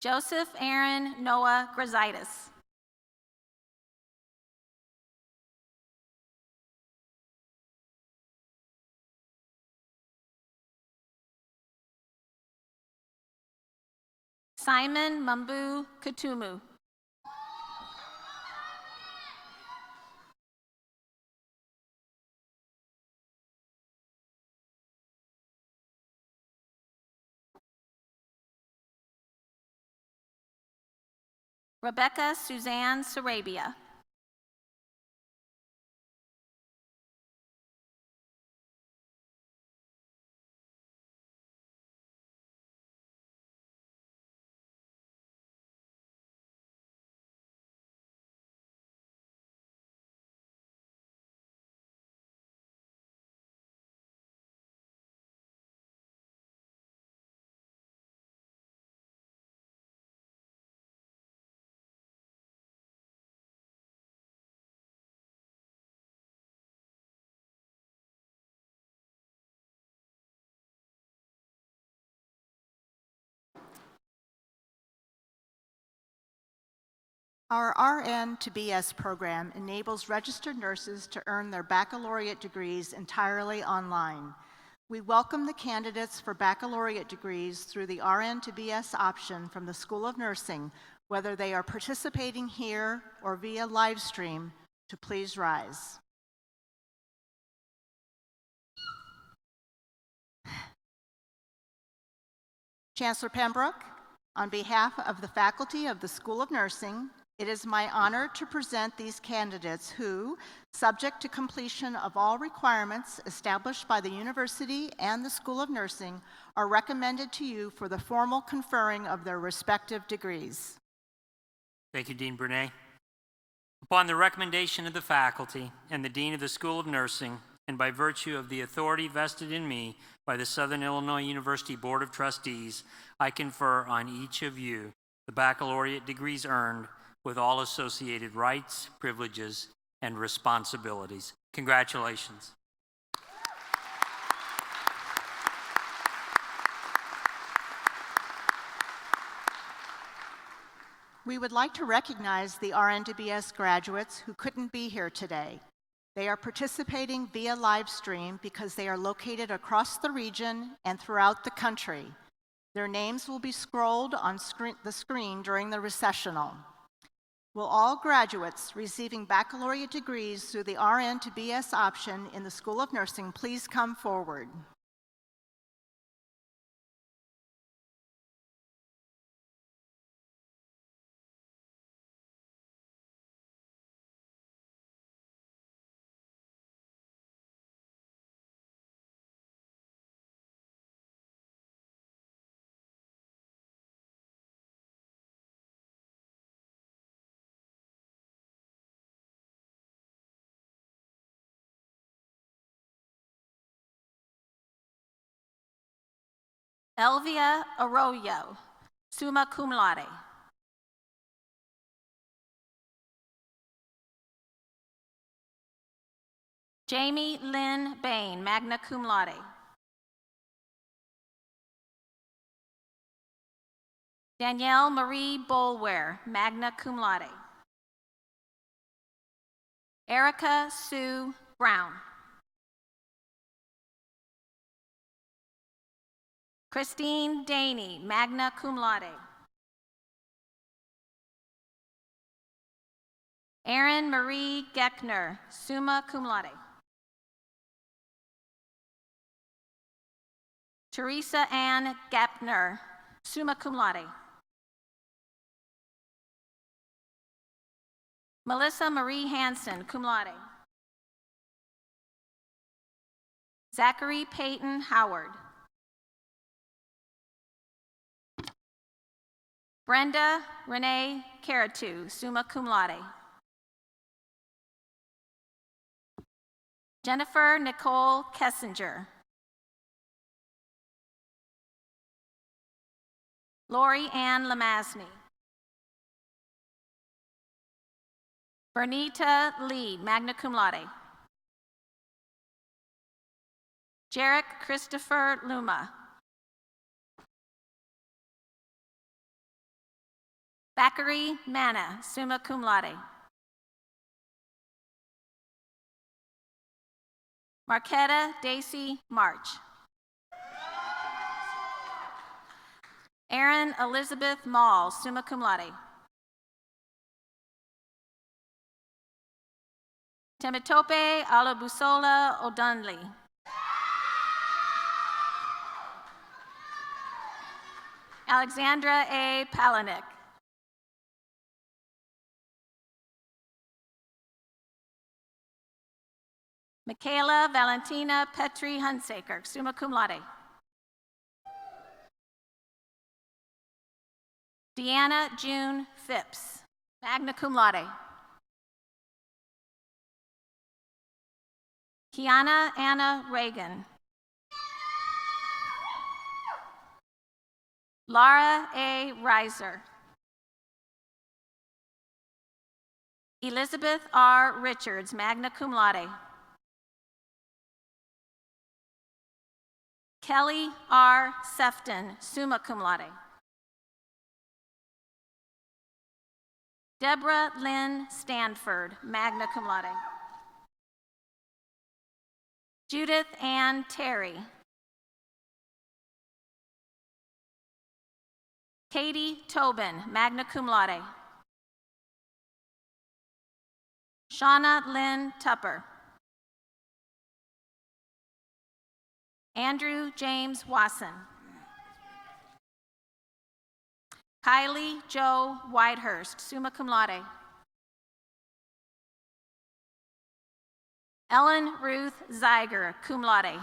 Joseph Aaron Noah Grazitis. Simon Mambu Katumu. Rebecca Suzanne Sarabia. Our RN to BS program enables registered nurses to earn their baccalaureate degrees entirely online. We welcome the candidates for baccalaureate degrees through the RN to BS option from the School of Nursing, whether they are participating here or via live stream, to please rise. Chancellor Pembroke, on behalf of the faculty of the School of Nursing, it is my honor to present these candidates who, subject to completion of all requirements established by the university and the School of Nursing, are recommended to you for the formal conferring of their respective degrees. Thank you, Dean Bernay. Upon the recommendation of the faculty and the Dean of the School of Nursing, and by virtue of the authority vested in me by the Southern Illinois University Board of Trustees, I confer on each of you the baccalaureate degrees earned with all associated rights, privileges, and responsibilities. Congratulations. We would like to recognize the RN to BS graduates who couldn't be here today. They are participating via live stream because they are located across the region and throughout the country. Their names will be scrolled on the screen during the recessional. Will all graduates receiving baccalaureate degrees through the RN to BS option in the School of Nursing please come forward? Elvia Arroyo, summa cum laude. Jamie Lynn Bain, magna cum laude. Danielle Marie Bolware, magna cum laude. Erica Sue Brown. Christine Denney, magna cum laude. Erin Marie Geckner, summa cum laude. Teresa Ann Gapner, summa cum laude. Melissa Marie Hansen, cum laude. Zachary Peyton Howard. Brenda Renee Caratu, summa cum laude. Jennifer Nicole Kessinger. Lori Ann Lamasny. Bernita Lee, magna cum laude. Jarek Christopher Luma. Zachary Manna, summa cum laude. Marquetta Daisy March. Erin Elizabeth Mall, summa cum laude. Temitope Alabusola O'Dunley. Alexandra A. Palanik. Michaela Valentina Petri Hunsaker, summa cum laude. Deanna June Phipps, magna cum laude. Kiana Anna Reagan. Lara A. Reiser. Elizabeth R. Richards, magna cum laude. Kelly R. Sefton, summa cum laude. Deborah Lynn Stanford, magna cum laude. Judith Ann Terry. Katie Tobin, magna cum laude. Shauna Lynn Tupper. Andrew James Wasson. Kylie Jo Whitehurst, summa cum laude. Ellen Ruth Zeiger, cum laude.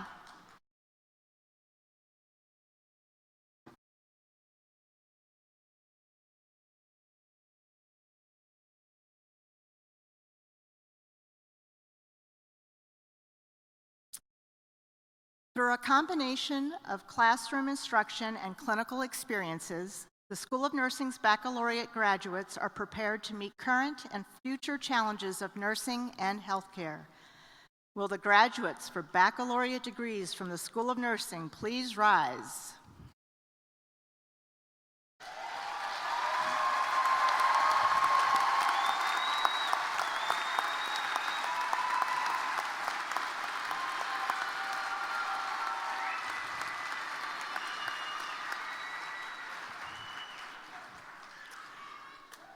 Through a combination of classroom instruction and clinical experiences, the School of Nursing's baccalaureate graduates are prepared to meet current and future challenges of nursing and healthcare. Will the graduates for baccalaureate degrees from the School of Nursing please rise?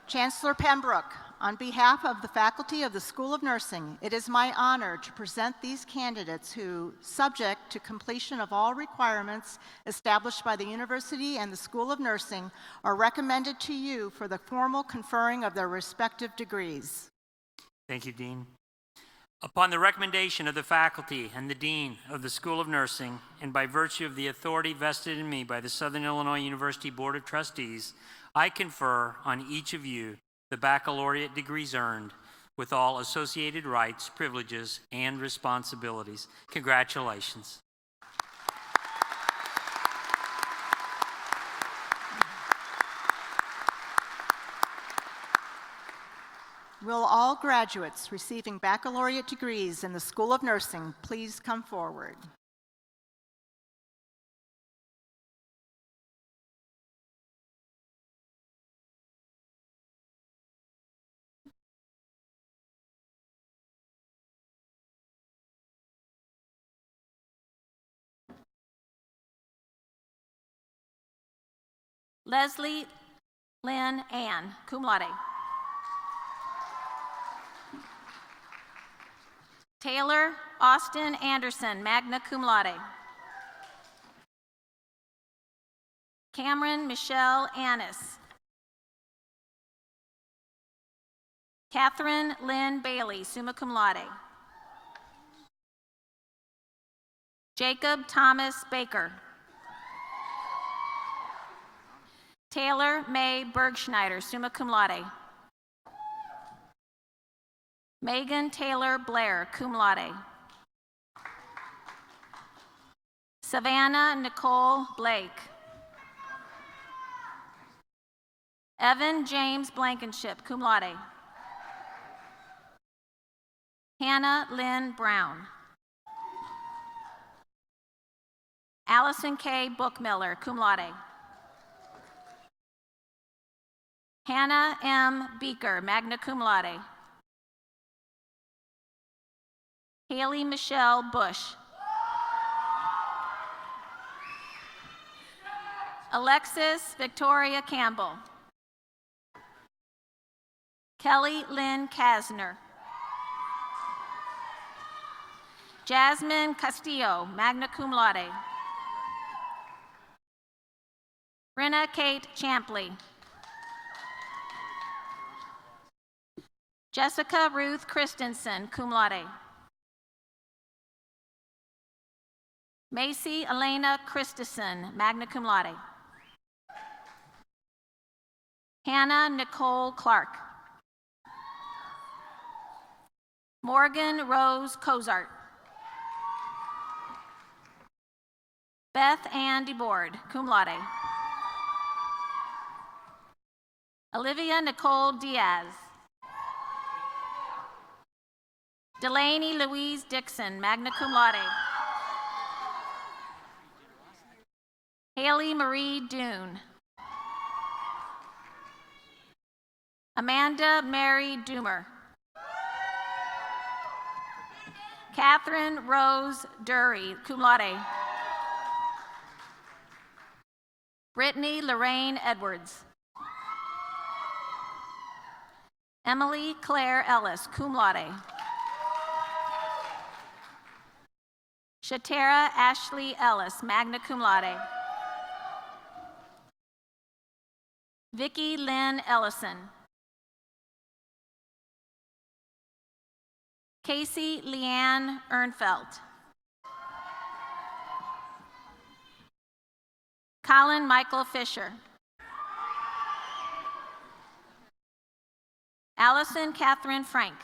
Chancellor Pembroke, on behalf of the faculty of the School of Nursing, it is my honor to present these candidates who, subject to completion of all requirements established by the university and the School of Nursing, are recommended to you for the formal conferring of their respective degrees. Thank you, Dean. Upon the recommendation of the faculty and the Dean of the School of Nursing, and by virtue of the authority vested in me by the Southern Illinois University Board of Trustees, I confer on each of you the baccalaureate degrees earned with all associated rights, privileges, and responsibilities. Congratulations. Will all graduates receiving baccalaureate degrees in the School of Nursing please come forward? Leslie Lynn Ann, cum laude. Taylor Austin Anderson, magna cum laude. Cameron Michelle Annis. Catherine Lynn Bailey, summa cum laude. Jacob Thomas Baker. Taylor May Bergschneider, summa cum laude. Megan Taylor Blair, cum laude. Savannah Nicole Blake. Evan James Blankenship, cum laude. Hannah Lynn Brown. Allison K. Bookmiller, cum laude. Hannah M. Beaker, magna cum laude. Haley Michelle Bush. Alexis Victoria Campbell. Kelly Lynn Kasner. Jasmine Castillo, magna cum laude. Brenna Kate Champley. Jessica Ruth Christensen, cum laude. Macy Elena Christensen, magna cum laude. Hannah Nicole Clark. Morgan Rose Cozart. Beth Ann DeBoard, cum laude. Olivia Nicole Diaz. Delaney Louise Dixon, magna cum laude. Haley Marie Dune. Amanda Mary Doomer. Catherine Rose Dury, cum laude. Brittany Lorraine Edwards. Emily Claire Ellis, cum laude. Shatara Ashley Ellis, magna cum laude. Vicki Lynn Ellison. Casey Leanne Ernfelt. Colin Michael Fisher. Allison Catherine Frank.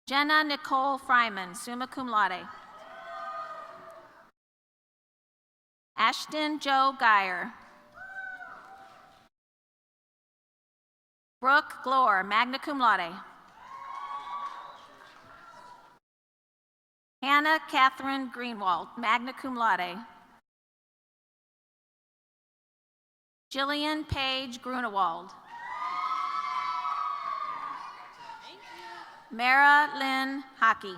Jenna Nicole Fryman, summa cum laude. Ashton Joe Geyer. Brooke Glore, magna cum laude. Hannah Catherine Greenwald, magna cum laude. Jillian Paige Grunewald. Mara Lynn Hockey.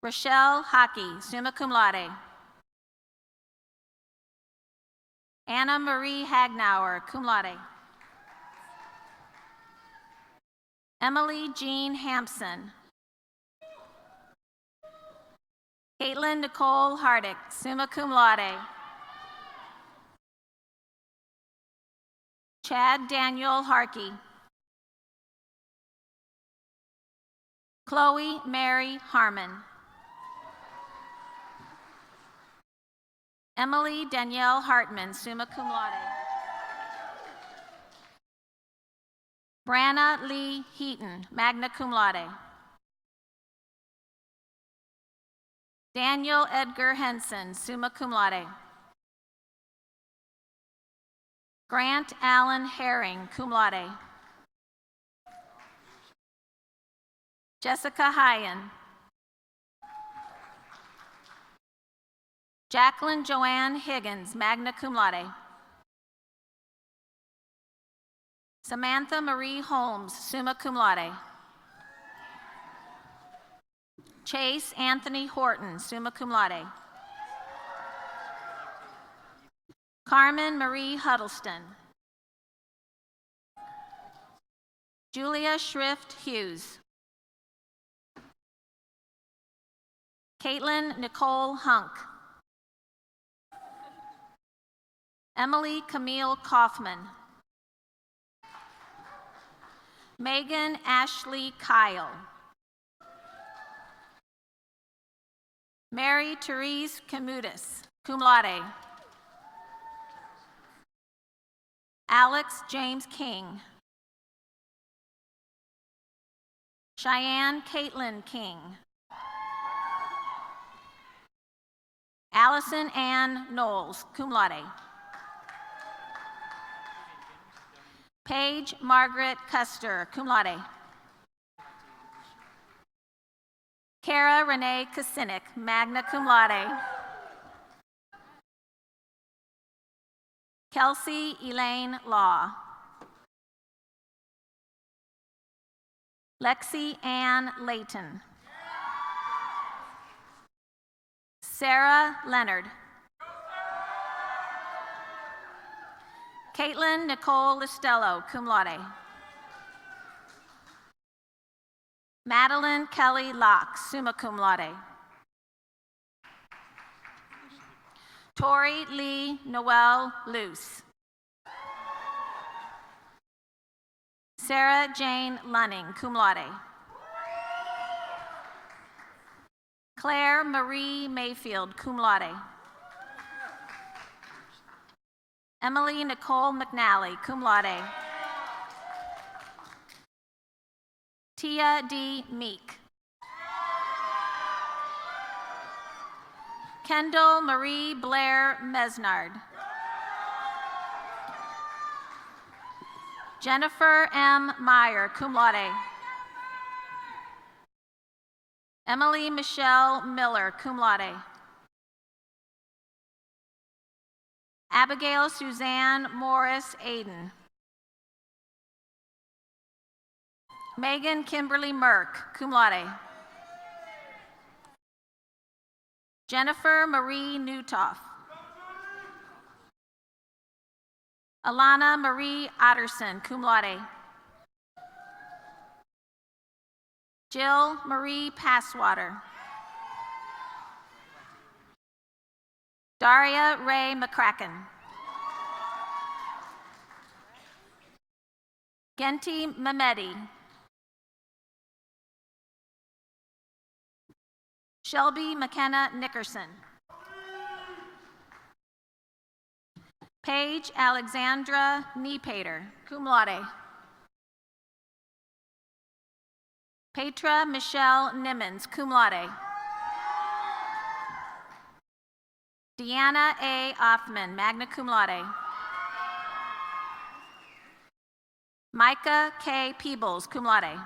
Rochelle Hockey, summa cum laude. Anna Marie Hagnauer, cum laude. Emily Jean Hampson. Caitlin Nicole Hardick, summa cum laude. Chad Daniel Harkey. Chloe Mary Harmon. Emily Danielle Hartman, summa cum laude. Branna Lee Heaton, magna cum laude. Daniel Edgar Henson, summa cum laude. Grant Allen Herring, cum laude. Jessica Hyen. Jacqueline Joanne Higgins, magna cum laude. Samantha Marie Holmes, summa cum laude. Chase Anthony Horton, summa cum laude. Carmen Marie Huddleston. Julia Schrift Hughes. Caitlin Nicole Hunk. Emily Camille Kaufman. Megan Ashley Kyle. Mary Therese Camutis, cum laude. Alex James King. Cheyenne Caitlin King. Allison Ann Knowles, cum laude. Paige Margaret Custer, cum laude. Kara Renee Kasinik, magna cum laude. Kelsey Elaine Law. Lexi Ann Layton. Sarah Leonard. Caitlin Nicole Listello, cum laude. Madeline Kelly Locke, summa cum laude. Tori Lee Noel Luce. Sarah Jane Lunning, cum laude. Claire Marie Mayfield, cum laude. Emily Nicole McNally, cum laude. Tia D. Meek. Kendall Marie Blair Mesnard. Jennifer M. Meyer, cum laude. Emily Michelle Miller, cum laude. Abigail Suzanne Morris Aiden. Megan Kimberly Merck, cum laude. Jennifer Marie Newtoff. Alana Marie Otterson, cum laude. Jill Marie Passwater. Daria Ray McCracken. Genti Mehmedi. Shelby McKenna Nickerson. Paige Alexandra Niepater, cum laude. Petra Michelle Nimmons, cum laude. Deanna A. Offman, magna cum laude. Micah K. Peebles, cum laude.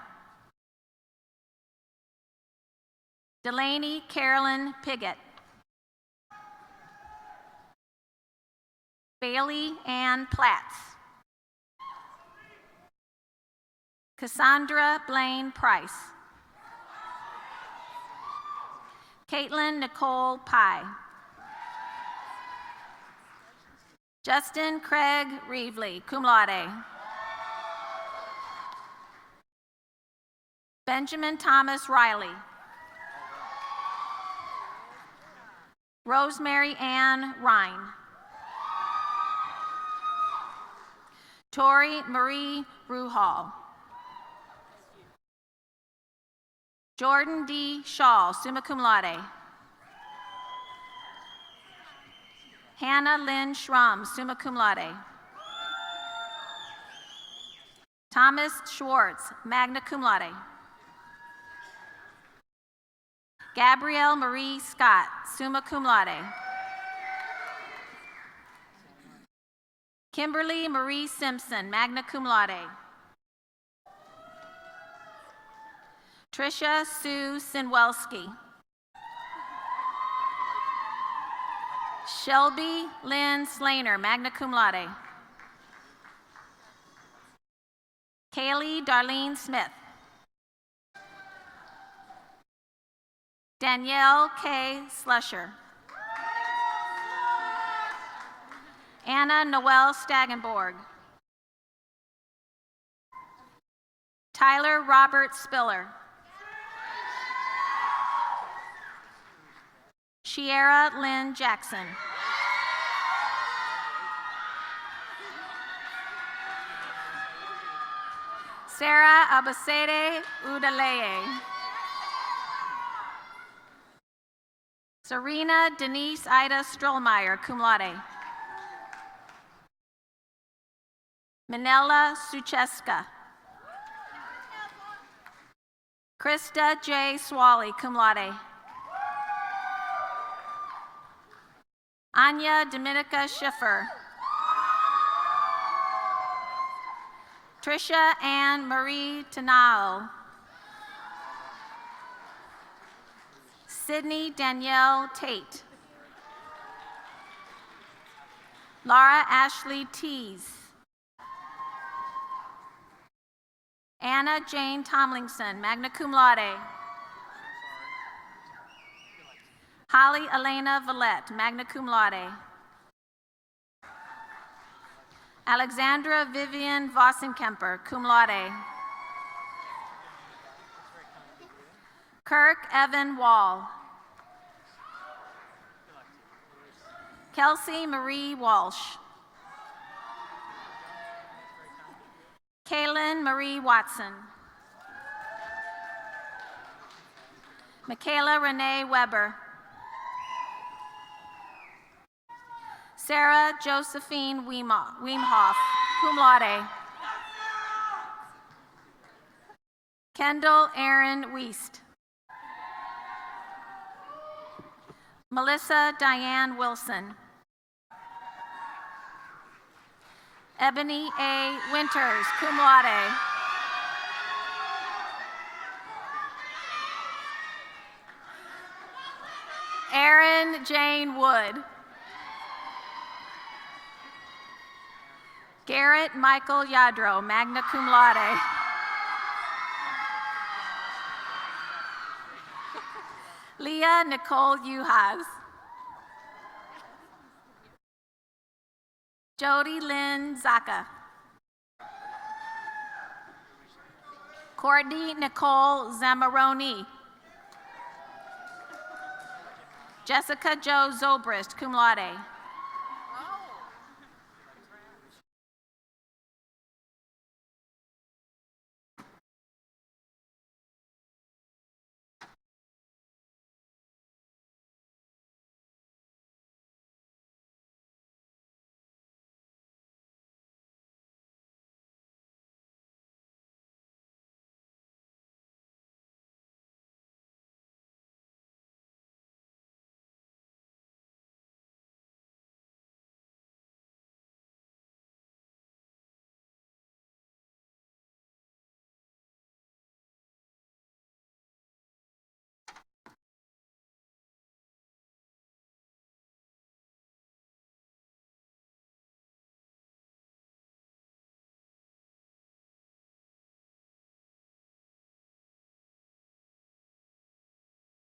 Delaney Carolyn Piggott. Bailey Ann Platts. Cassandra Blaine Price. Kaitlyn Nicole Pye. Justin Craig Reevely, cum laude. Benjamin Thomas Riley. Rosemary Ann Rhine. Tori Marie Ruhal. Jordan D. Shaw, summa cum laude. Hannah Lynn Schramm, summa cum laude. Thomas Schwartz, magna cum laude. Gabrielle Marie Scott, summa cum laude. Kimberly Marie Simpson, magna cum laude. Tricia Sue Sinwelski. Shelby Lynn Slainer, magna cum laude. Kaylee Darlene Smith. Danielle K. Slusher. Anna Noel Stagenborg. Tyler Robert Spiller. Shiera Lynn Jackson. Sarah Abasede Udaleye. Serena Denise Ida Strollmeyer, cum laude. Manella Sucheska. Krista J. Swally, cum laude. Anya Dominica Schiffer. Tricia Ann Marie Tanao. Sydney Danielle Tate. Laura Ashley Tees. Anna Jane Tomlinson, magna cum laude. Holly Elena Vallette, magna cum laude. Alexandra Vivian Vossenkemper, cum laude. Kirk Evan Wall. Kelsey Marie Walsh. Kaylin Caitlin Marie Watson. Michaela Renee Weber. Sarah Josephine Weemhoff, cum laude. Kendall Aaron Wiest. Melissa Diane Wilson. Ebony A. Winters, cum laude. Erin Jane Wood. Garrett Michael Yadro, magna cum laude. Leah Nicole Uhas. Jody Lynn Zaka. Courtney Nicole Zamaroni. Jessica Jo Zobrist, cum laude.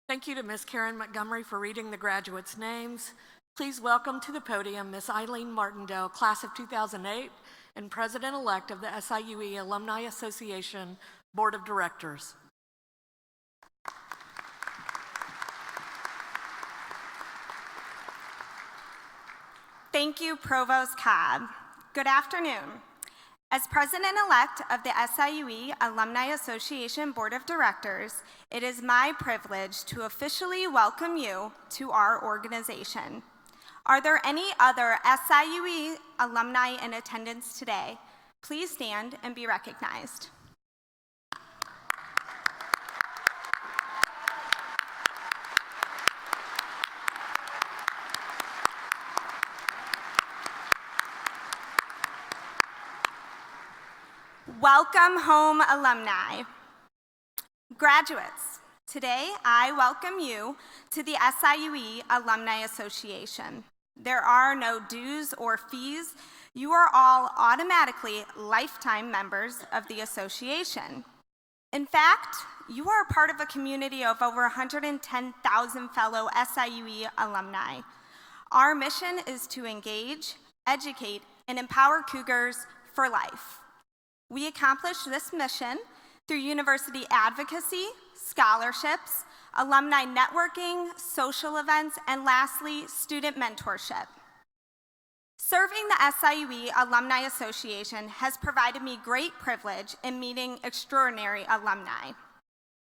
Thank you to Ms. Karen Montgomery for reading the graduates' names. Please welcome to the podium Ms. Eileen Martindale, class of 2008, and President-elect of the SIUE Alumni Association Board of Directors. Thank you, Provost Cobb. Good afternoon. As President-elect of the SIUE Alumni Association Board of Directors, it is my privilege to officially welcome you to our organization. Are there any other SIUE alumni in attendance today? Please stand and be recognized. Welcome home, alumni. Graduates, today I welcome you to the SIUE Alumni Association. There are no dues or fees. You are all automatically lifetime members of the association. In fact, you are part of a community of over 110,000 fellow SIUE alumni. Our mission is to engage, educate, and empower Cougars for life. We accomplish this mission through university advocacy, scholarships, alumni networking, social events, and lastly, student mentorship. Serving the SIUE Alumni Association has provided me great privilege in meeting extraordinary alumni.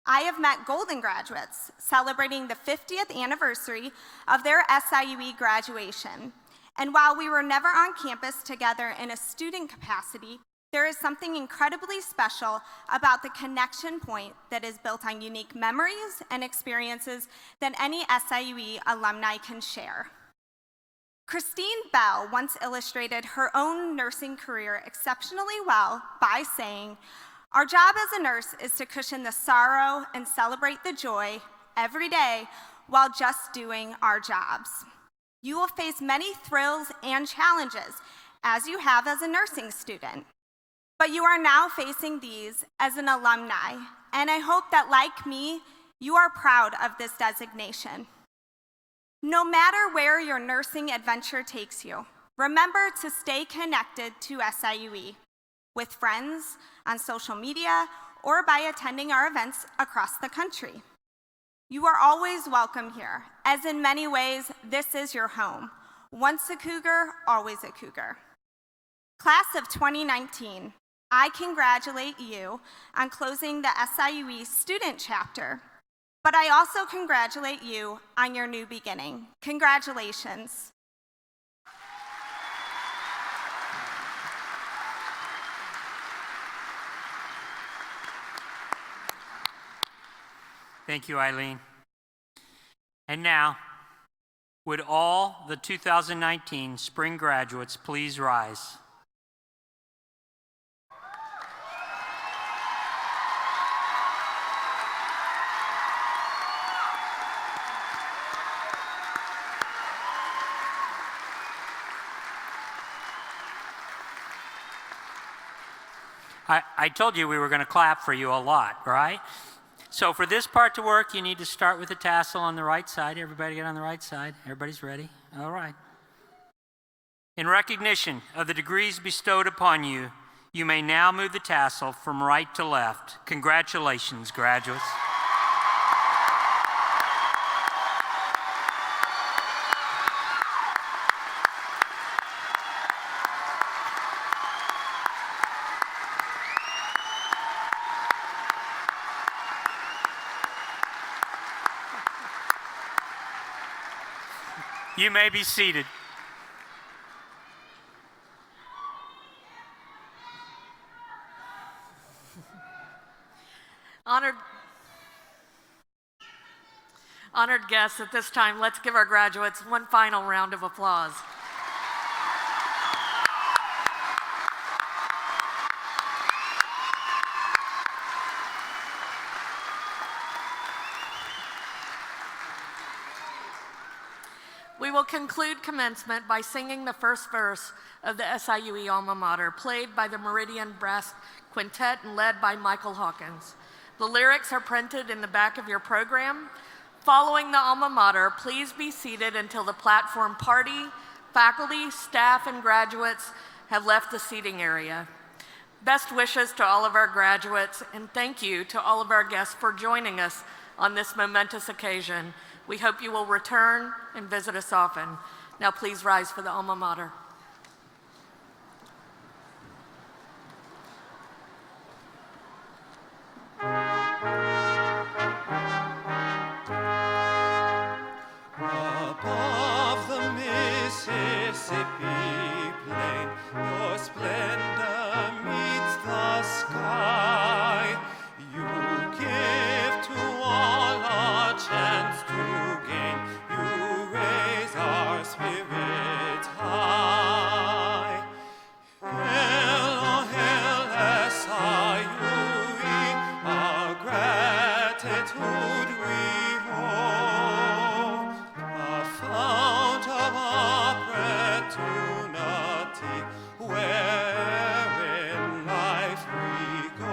I have met Golden graduates celebrating the 50th anniversary of their SIUE graduation. And while we were never on campus together in a student capacity, there is something incredibly special about the connection point that is built on unique memories and experiences that any SIUE alumni can share. Christine Bell once illustrated her own nursing career exceptionally well by saying, "Our job as a nurse is to cushion the sorrow and celebrate the joy every day while just doing our jobs." You will face many thrills and challenges, as you have as a nursing student. But you are now facing these as an alumni, and I hope that, like me, you are proud of this designation. No matter where your nursing adventure takes you, remember to stay connected to SIUE with friends, on social media, or by attending our events across the country. You are always welcome here, as in many ways, this is your home. Once a Cougar, always a Cougar. Class of 2019, I congratulate you on closing the SIUE student chapter, but I also congratulate you on your new beginning. Congratulations. Thank you, Eileen. And now, would all the 2019 spring graduates please rise? I told you we were going to clap for you a lot, right? So for this part to work, you need to start with the tassel on the right side. Everybody get on the right side. Everybody's ready? All right. In recognition of the degrees bestowed upon you, you may now move the tassel from right to left. Congratulations, graduates. You may be seated. Honored guests, at this time, let's give our graduates one final round of applause. We will conclude commencement by singing the first verse of the SIUE alma mater, played by the Meridian Brass Quintet and led by Michael Hawkins. The lyrics are printed in the back of your program. Following the alma mater, please be seated until the platform party, faculty, staff, and graduates have left the seating area. Best wishes to all of our graduates, and thank you to all of our guests for joining us on this momentous occasion. We hope you will return and visit us often. Now please rise for the alma mater. Above the Mississippi plain, your splendor meets the sky. You give to all a chance to gain. You raise our spirits high. Hail, oh, hail, SIUE, our gratitude we owe. A fount of opportunity, where in life we go.